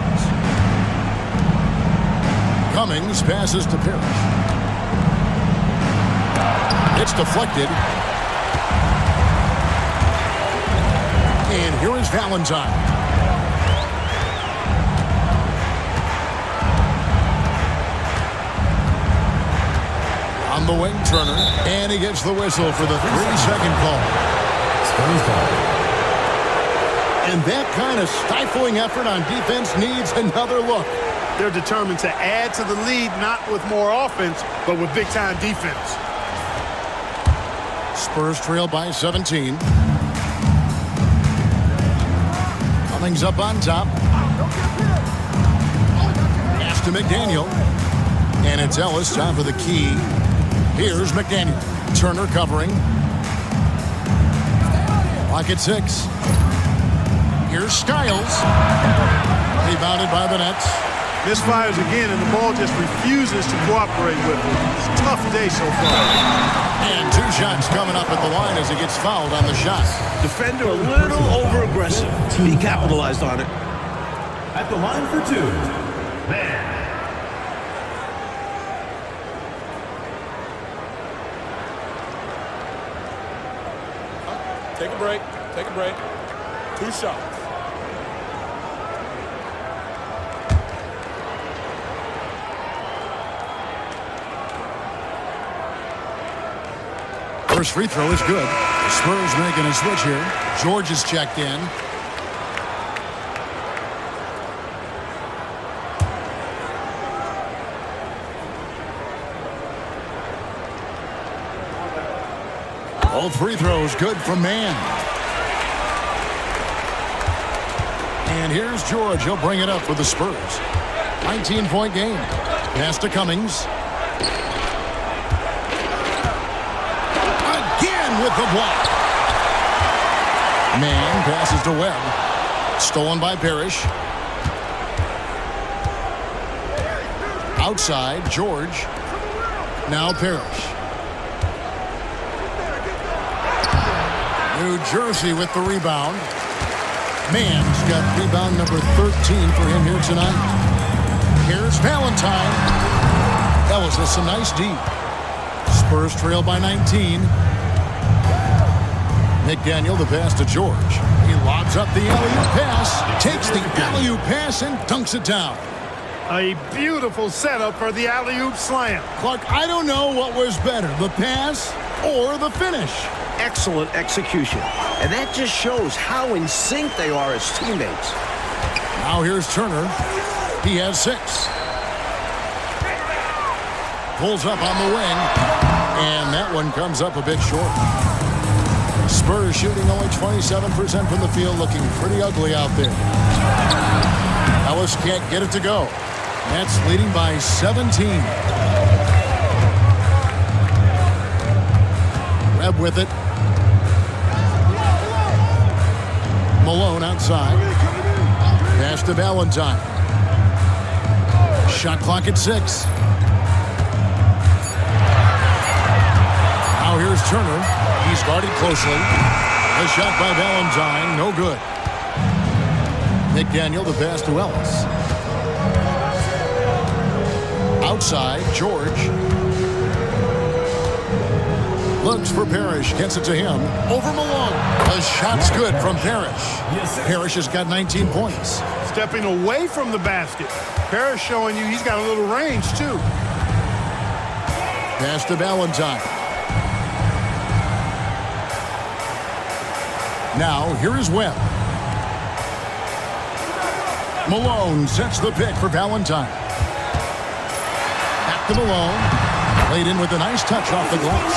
Cummings passes to Parrish. It's deflected. And here is Valentine. On the wing, Turner. And he gets the whistle for the 3-second call. Spurs ball. And that kind of stifling effort on defense needs another look. They're determined to add to the lead, not with more offense, but with big-time defense. Spurs trail by 17. Cummings up on top. Pass to McDaniel. And it's Ellis, top of the key. Here's McDaniel. Turner covering. Clock at 6. Here's Skiles. Rebounded by the Nets. Misfires again, and the ball just refuses to cooperate with him. It's a tough day so far. And 2 shots coming up at the line as he gets fouled on the shot. Defender a little over-aggressive. He capitalized on it. At the line for 2. Man. Take a break. Take a break. 2 shots. First free throw is good. The Spurs making a switch here. George is checked in. All free throws good from Mann. And here's George. He'll bring it up for the Spurs. 19-point game. Pass to Cummings. Again with the block. Mann passes to Webb. Stolen by Parrish. Outside, George. Now Parrish. New Jersey with the rebound. Mann's got rebound number 13 for him here tonight. Here's Valentine. Ellis with some nice D. Spurs trail by 19. McDaniel, the pass to George. He lobs up the alley-oop pass, takes the alley-oop pass, and dunks it down. A beautiful setup for the alley-oop slam. Clark, I don't know what was better, the pass or the finish. Excellent execution. And that just shows how in sync they are as teammates. Now here's Turner. He has 6. Pulls up on the wing. And that one comes up a bit short. Spurs shooting only 27% from the field, looking pretty ugly out there. Ellis can't get it to go. Nets leading by 17. Webb with it. Malone outside. Pass to Valentine. Shot clock at 6. Now here's Turner. He's guarded closely. A shot by Valentine, no good. McDaniel, the pass to Ellis. Outside, George. Looks for Parrish, gets it to him. Over Malone. The shot's good from Parrish. Parrish has got 19 points. Stepping away from the basket. Parrish showing you he's got a little range, too. Pass to Valentine. Now, here is Webb. Malone sets the pick for Valentine. Back to Malone. Laid in with a nice touch off the glass.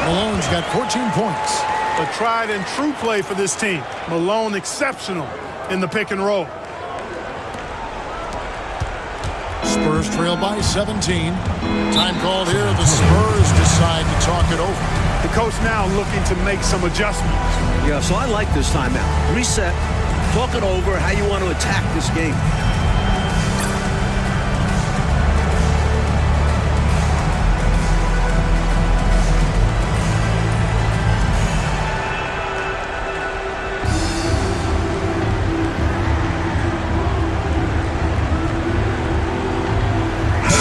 Malone's got 14 points. A tried and true play for this team. Malone exceptional in the pick and roll. Spurs trail by 17. Time called here. The Spurs decide to talk it over. The coach now looking to make some adjustments. Yeah, so I like this timeout. Reset, talk it over, how you want to attack this game.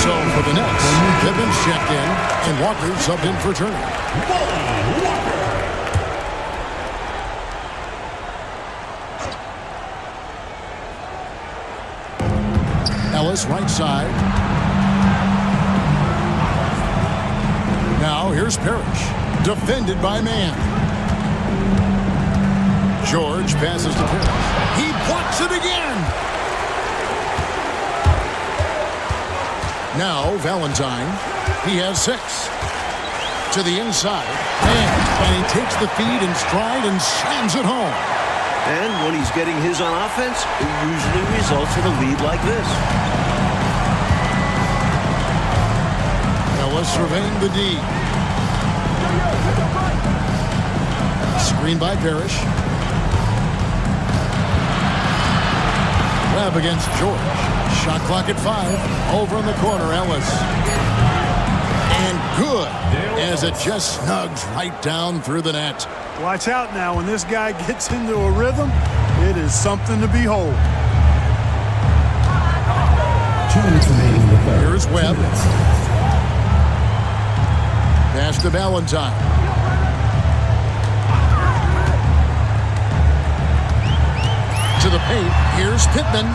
So for the Nets, Gibbons checked in, and Walker subbed in for Turner. Ellis right side. Now here's Parrish. Defended by Mann. George passes to Parrish. He blocks it again. Now Valentine. He has 6. To the inside. And he takes the feed in stride and slams it home. And when he's getting his on offense, it usually results in a lead like this. Ellis surveying the D. Screen by Parrish. Webb against George. Shot clock at 5. Over in the corner, Ellis. And good, as it just snugs right down through the net. Watch out now. When this guy gets into a rhythm, it is something to behold. 2 minutes remaining in the third. Here's Webb. Pass to Valentine. To the paint. Here's Pittman.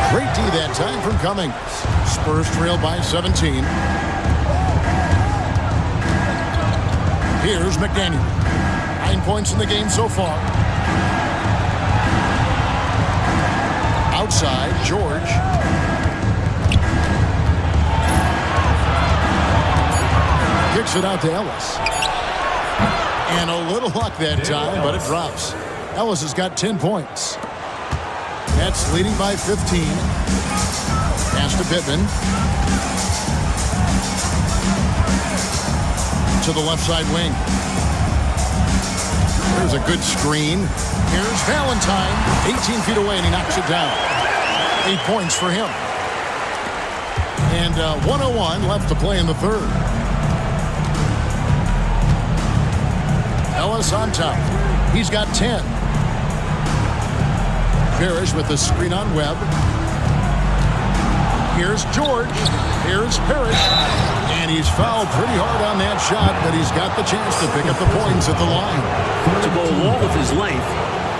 Great D that time from Cummings. Spurs trail by 17. Here's McDaniel. 9 points in the game so far. Outside, George. Kicks it out to Ellis. And a little luck that time, but it drops. Ellis has got 10 points. Nets leading by 15. Pass to Pittman. To the left side wing. There's a good screen. Here's Valentine. 18 feet away, and he knocks it down. 8 points for him. And 1:01 left to play in the third. Ellis on top. He's got 10. Parrish with the screen on Webb. Here's George. Here's Parrish. And he's fouled pretty hard on that shot, but he's got the chance to pick up the points at the line. To go along with his length,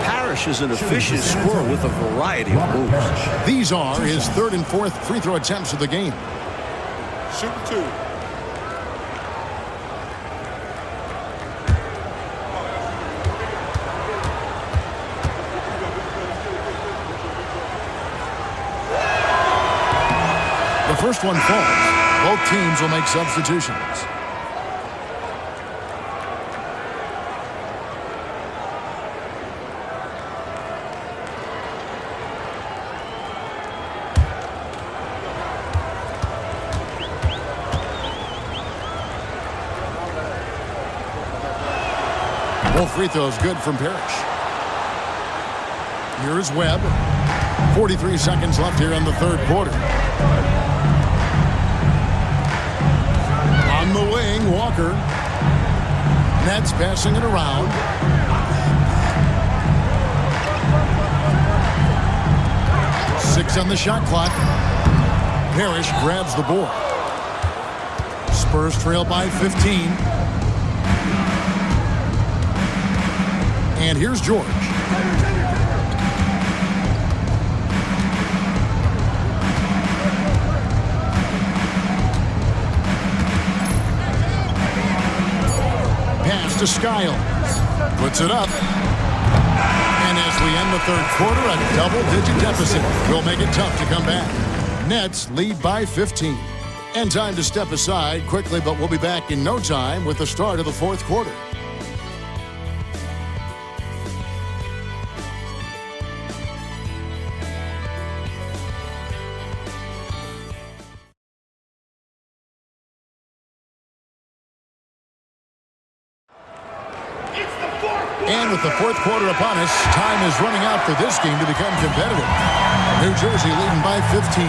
Parrish is an efficient scorer with a variety of moves. These are his third and fourth free throw attempts of the game. Shooting 2. The first one falls. Both teams will make substitutions. Both free throws good from Parrish. Here's Webb. 43 seconds left here in the third quarter. On the wing, Walker. Nets passing it around. Six on the shot clock. Parrish grabs the board. Spurs trail by 15. And here's George. Pass to Skiles. Puts it up. And as we end the third quarter, a double-digit deficit will make it tough to come back. Nets lead by 15. And time to step aside quickly, but we'll be back in no time with the start of the fourth quarter. And with the fourth quarter upon us, time is running out for this game to become competitive. New Jersey leading by 15.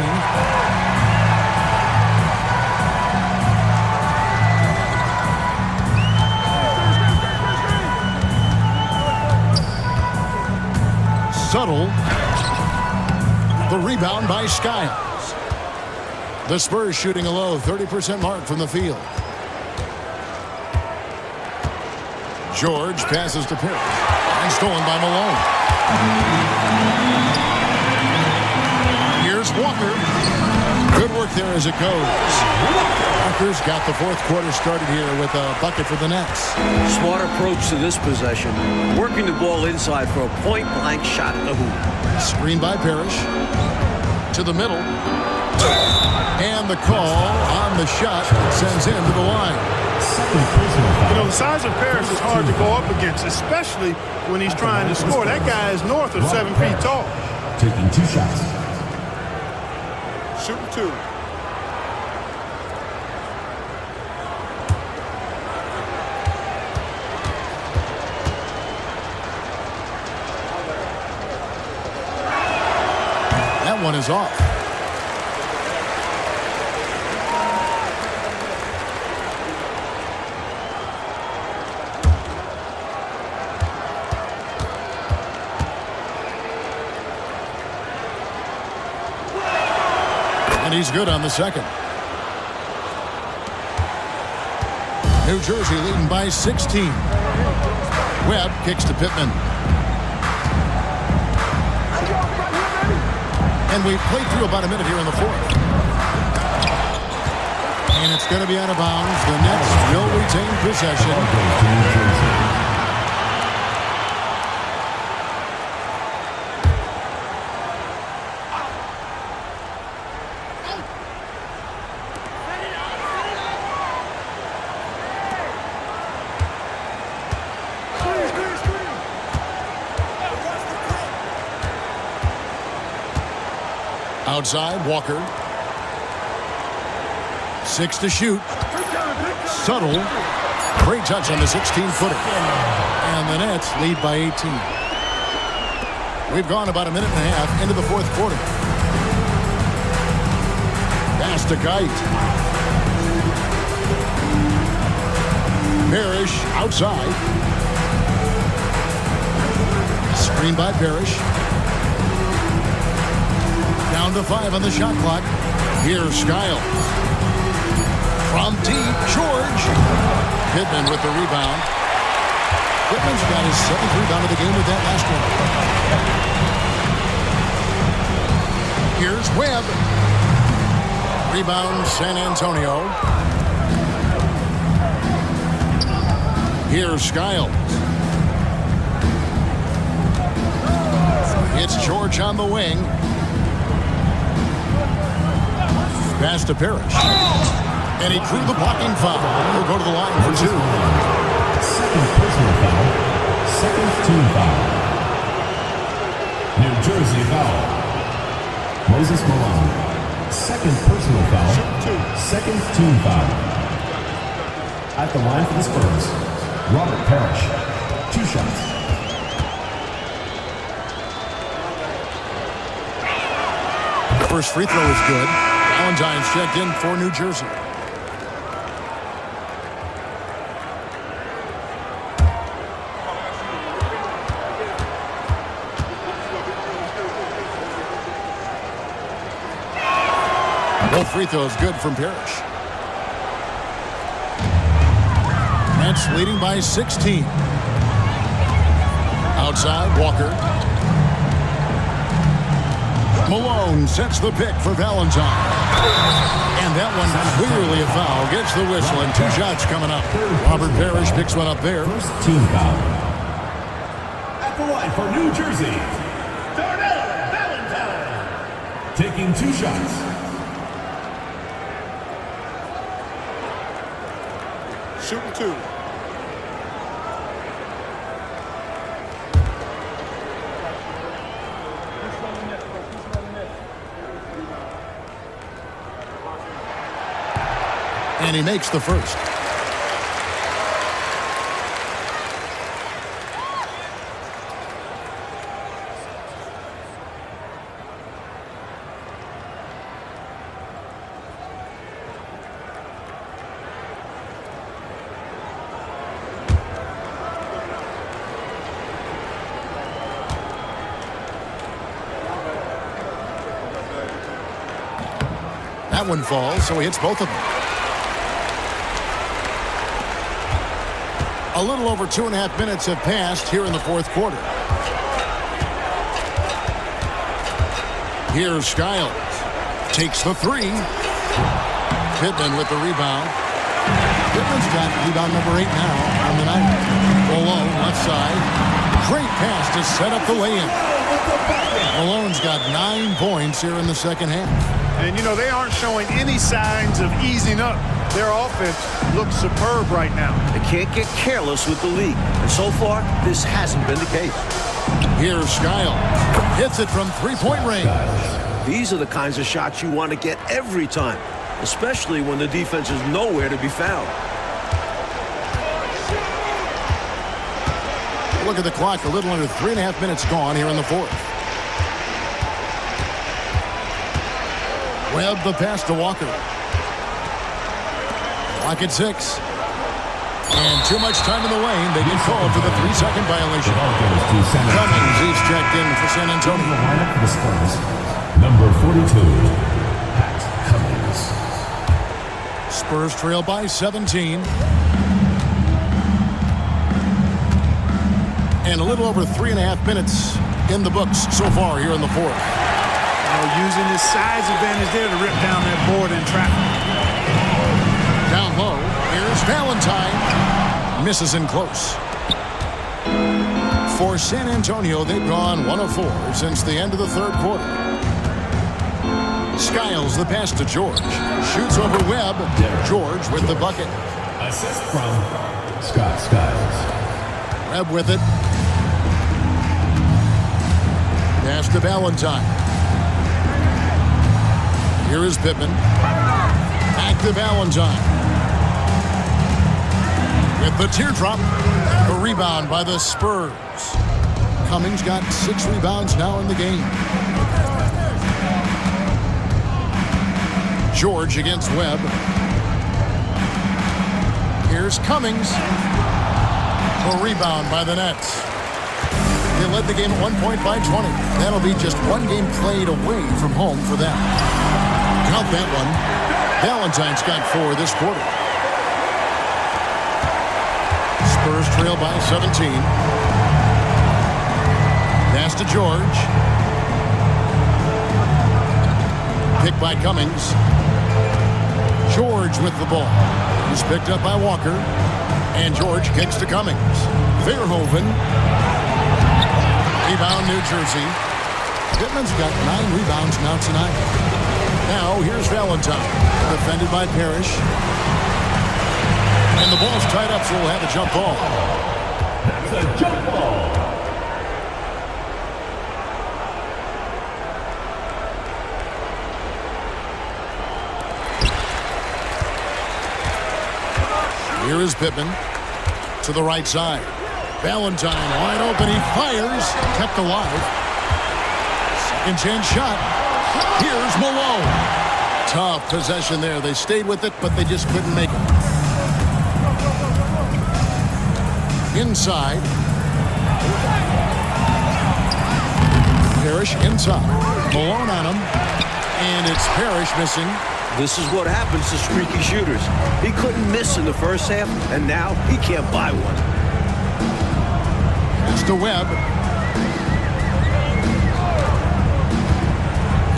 Subtle. The rebound by Skiles. The Spurs shooting a low 30% mark from the field. George passes to Parrish. And stolen by Malone. Here's Walker. Good work there as it goes. Walker's got the fourth quarter started here with a bucket for the Nets. Smart approach to this possession. Working the ball inside for a point-blank shot at the hoop. Screen by Parrish. To the middle. And the call on the shot sends him to the line. You know, the size of Parrish is hard to go up against, especially when he's trying to score. That guy is north of 7 feet tall. Taking 2 shots. Shooting 2. That one is off. And he's good on the second. New Jersey leading by 16. Webb kicks to Pittman. And we've played through about a minute here in the fourth. And it's going to be out of bounds. The Nets will retain possession. Outside, Walker. 6 to shoot. Subtle. Great touch on the 16-footer. And the Nets lead by 18. We've gone about a minute and a half into the fourth quarter. Pass to Kite. Parrish outside. Screen by Parrish. Down to 5 on the shot clock. Here's Skiles. From deep, George. Pittman with the rebound. Pittman's got his 7th rebound of the game with that last one. Here's Webb. Rebound, San Antonio. Here's Skiles. It's George on the wing. Pass to Parrish. And he drew the blocking foul. He'll go to the line for 2. Second personal foul. Second team foul. New Jersey foul. Moses Malone. Second personal foul. Second team foul. At the line for the Spurs, Robert Parrish. 2 shots. The first free throw is good. Valentine's checked in for New Jersey. Both free throws good from Parrish. Nets leading by 16. Outside, Walker. Malone sets the pick for Valentine. And that one clearly a foul. Gets the whistle and 2 shots coming up. Robert Parrish picks one up there. First team foul. At the line for New Jersey, Darnell Valentine. Taking 2 shots. Shooting 2. And he makes the first. That one falls, so he hits both of them. A little over 2.5 minutes have passed here in the fourth quarter. Here's Skiles. Takes the 3. Pittman with the rebound. Pittman's got rebound number 8 now on the night. Malone left side. Great pass to set up the lay-in. Malone's got 9 points here in the second half. And, you know, they aren't showing any signs of easing up. Their offense looks superb right now. They can't get careless with the lead. And so far, this hasn't been the case. Here's Skiles. Hits it from 3-point range. These are the kinds of shots you want to get every time, especially when the defense is nowhere to be found. Look at the clock. A little under 3.5 minutes gone here in the fourth. Webb the pass to Walker. Clock at 6. And too much time in the lane. They get called for the 3-second violation. Cummings is checked in for San Antonio. The lineup for the Spurs, number 42, Pat Cummings. Spurs trail by 17. And a little over 3.5 minutes in the books so far here in the fourth. Using his size advantage there to rip down that board in traffic. Down low, here's Valentine. Misses in close. For San Antonio, they've gone 1 of 4 since the end of the third quarter. Skiles the pass to George. Shoots over Webb. George with the bucket. Assist from Scott Skiles. Webb with it. Pass to Valentine. Here is Pittman. Back to Valentine. With the teardrop. The rebound by the Spurs. Cummings got 6 rebounds now in the game. George against Webb. Here's Cummings. A rebound by the Nets. They led the game at 1 point by 20. That'll be just 1 game played away from home for them. Count that one. Valentine's got 4 this quarter. Spurs trail by 17. Pass to George. Pick by Cummings. George with the ball. He's picked up by Walker. And George kicks to Cummings. Verhoeven. Rebound, New Jersey. Pittman's got 9 rebounds now tonight. Now, here's Valentine. Defended by Parrish. And the ball's tied up, so we'll have a jump ball. That's a jump ball. Here is Pittman to the right side. Valentine wide open. He fires. Kept alive. Second chance shot. Here's Malone. Tough possession there. They stayed with it, but they just couldn't make it. Inside. Parrish inside. Malone on him. And it's Parrish missing. This is what happens to streaky shooters. He couldn't miss in the first half, and now he can't buy one. It's to Webb.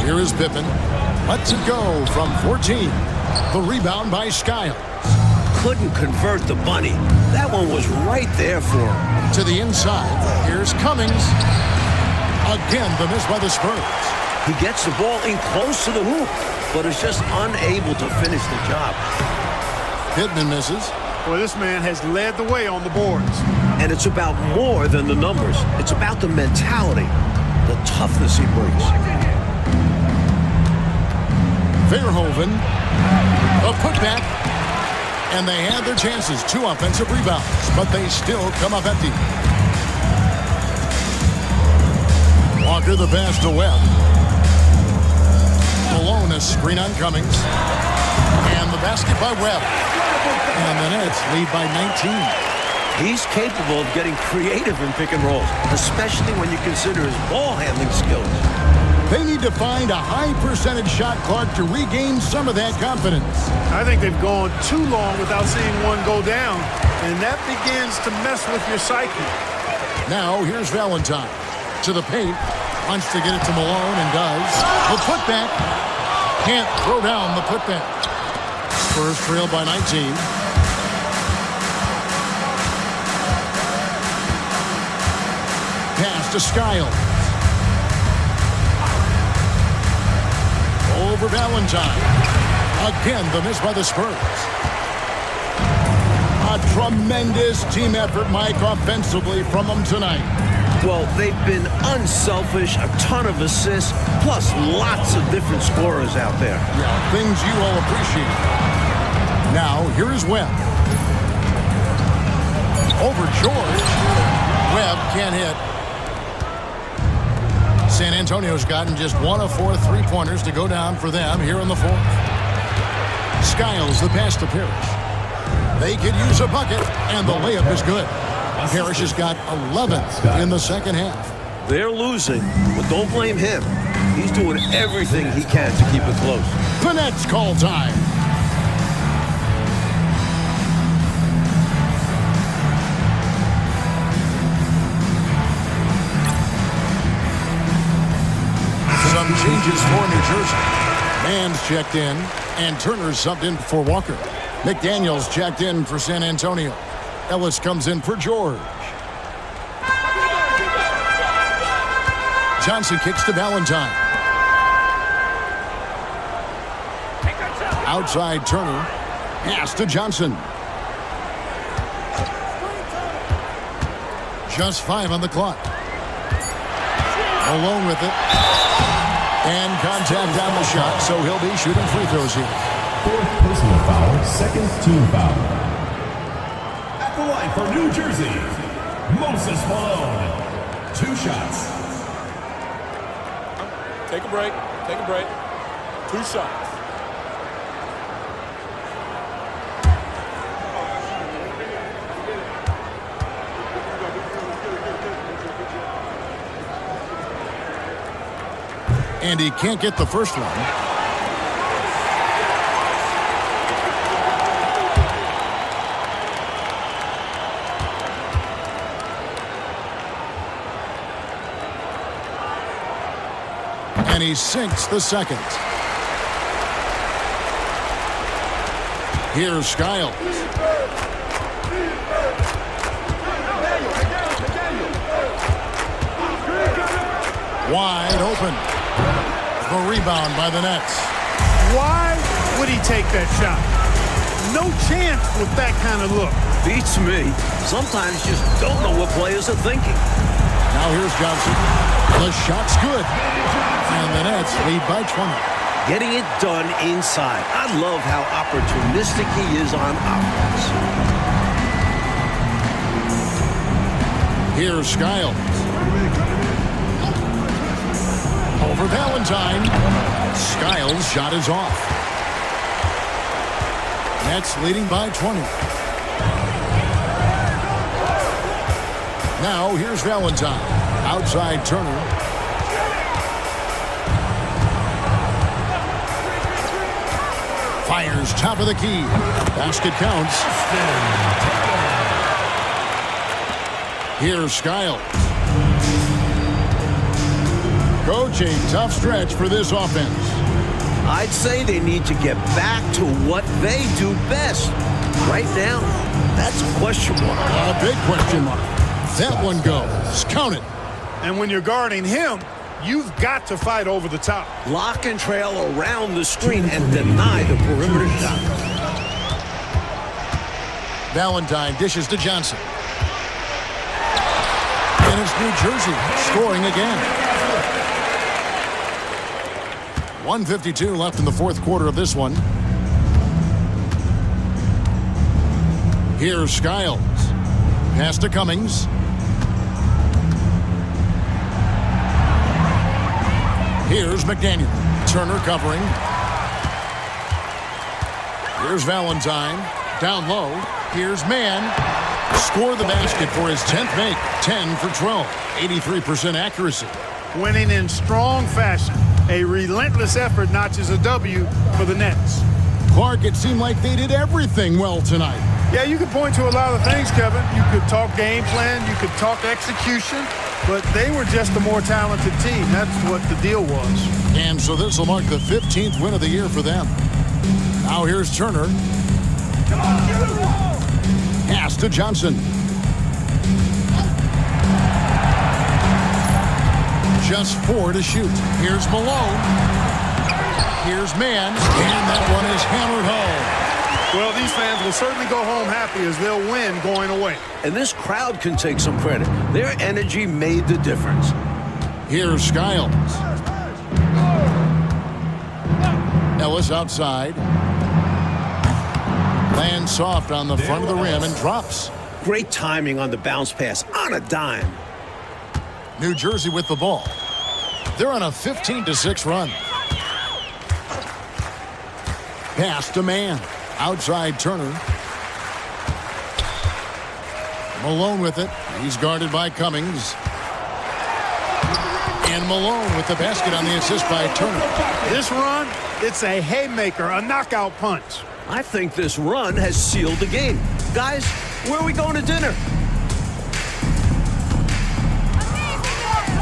Here is Pittman. Lets it go from 14. The rebound by Skiles. Couldn't convert the bunny. That one was right there for him. To the inside. Here's Cummings. Again, the miss by the Spurs. He gets the ball in close to the hoop, but is just unable to finish the job. Pittman misses. Well, this man has led the way on the boards. And it's about more than the numbers. It's about the mentality, the toughness he brings. Verhoeven. A putback. And they had their chances. 2 offensive rebounds, but they still come up empty. Walker the pass to Webb. Malone a screen on Cummings. And the basket by Webb. And the Nets lead by 19. He's capable of getting creative in pick and rolls, especially when you consider his ball handling skills. They need to find a high percentage shot clock to regain some of that confidence. I think they've gone too long without seeing one go down, and that begins to mess with your psyche. Now here's Valentine to the paint. Wants to get it to Malone and does. The putback. Can't throw down the putback. Spurs trail by 19. Pass to Skiles. Over Valentine. Again, the miss by the Spurs. A tremendous team effort, Mike, offensively from them tonight. Well, they've been unselfish, a ton of assists, plus lots of different scorers out there. Yeah, things you all appreciate. Now, here is Webb. Over George. Webb can't hit. San Antonio's gotten just 1 of 4 3-pointers to go down for them here in the 4th. Skiles the pass to Parrish. They could use a bucket, and the layup is good. Parrish has got 11 in the second half. They're losing, but don't blame him. He's doing everything he can to keep it close. The Nets call time. Some changes for New Jersey. Mann's checked in, and Turner's subbed in for Walker. McDaniels checked in for San Antonio. Ellis comes in for George. Johnson kicks to Valentine. Outside Turner. Pass to Johnson. Just 5 on the clock. Malone with it. And contact down the shot, so he'll be shooting free throws here. Fourth personal foul, second team foul. At the line for New Jersey, Moses Malone. 2 shots. Take a break. Take a break. 2 shots. And he can't get the first one. And he sinks the second. Here's Skiles. Wide open. A rebound by the Nets. Why would he take that shot? No chance with that kind of look. Beats me. Sometimes you just don't know what players are thinking. Now here's Johnson. The shot's good. And the Nets lead by 20. Getting it done inside. I love how opportunistic he is on offense. Here's Skiles. Over Valentine. Skiles' shot is off. Nets leading by 20. Now here's Valentine. Outside Turner. Fires top of the key. Basket counts. Here's Skiles. Coach, a tough stretch for this offense. I'd say they need to get back to what they do best. Right now, that's a question mark. A big question mark. That one goes. Count it. And when you're guarding him, you've got to fight over the top. Lock and trail around the screen and deny the perimeter shot. Valentine dishes to Johnson. And it's New Jersey scoring again. 1:52 left in the fourth quarter of this one. Here's Skiles. Pass to Cummings. Here's McDaniel. Turner covering. Here's Valentine. Down low. Here's Mann. Score the basket for his 10th make. 10 for 12. 83% accuracy. Winning in strong fashion. A relentless effort notches a W for the Nets. Clark, it seemed like they did everything well tonight. Yeah, you could point to a lot of things, Kevin. You could talk game plan. You could talk execution. But they were just a more talented team. That's what the deal was. And so this will mark the 15th win of the year for them. Now here's Turner. Pass to Johnson. Just 4 to shoot. Here's Malone. Here's Mann. And that one is hammered home. Well, these fans will certainly go home happy as they'll win going away. And this crowd can take some credit. Their energy made the difference. Here's Skiles. Ellis outside. Lands soft on the front of the rim and drops. Great timing on the bounce pass on a dime. New Jersey with the ball. They're on a 15-6 run. Pass to Mann. Outside Turner. Malone with it. He's guarded by Cummings. And Malone with the basket on the assist by Turner. This run, it's a haymaker, a knockout punch. I think this run has sealed the game. Guys, where are we going to dinner?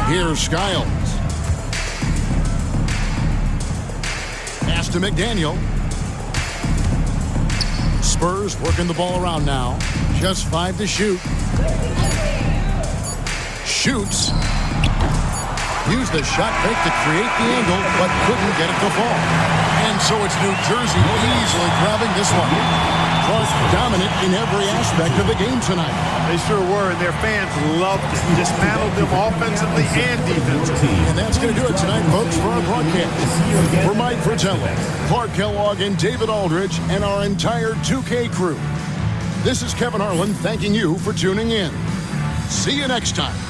Here's Skiles. Pass to McDaniel. Spurs working the ball around now. Just 5 to shoot. Shoots. Used the shot fake to create the angle, but couldn't get it to fall. And And so it's New Jersey easily grabbing this one. Clark dominant in every aspect of the game tonight. They sure were, and their fans loved it. Dismantled them offensively and defensively. And that's going to do it tonight, folks, for our broadcast. For Mike Fratello, Clark Kellogg, and David Aldridge, and our entire 2K crew, this is Kevin Harlan thanking you for tuning in. See you next time.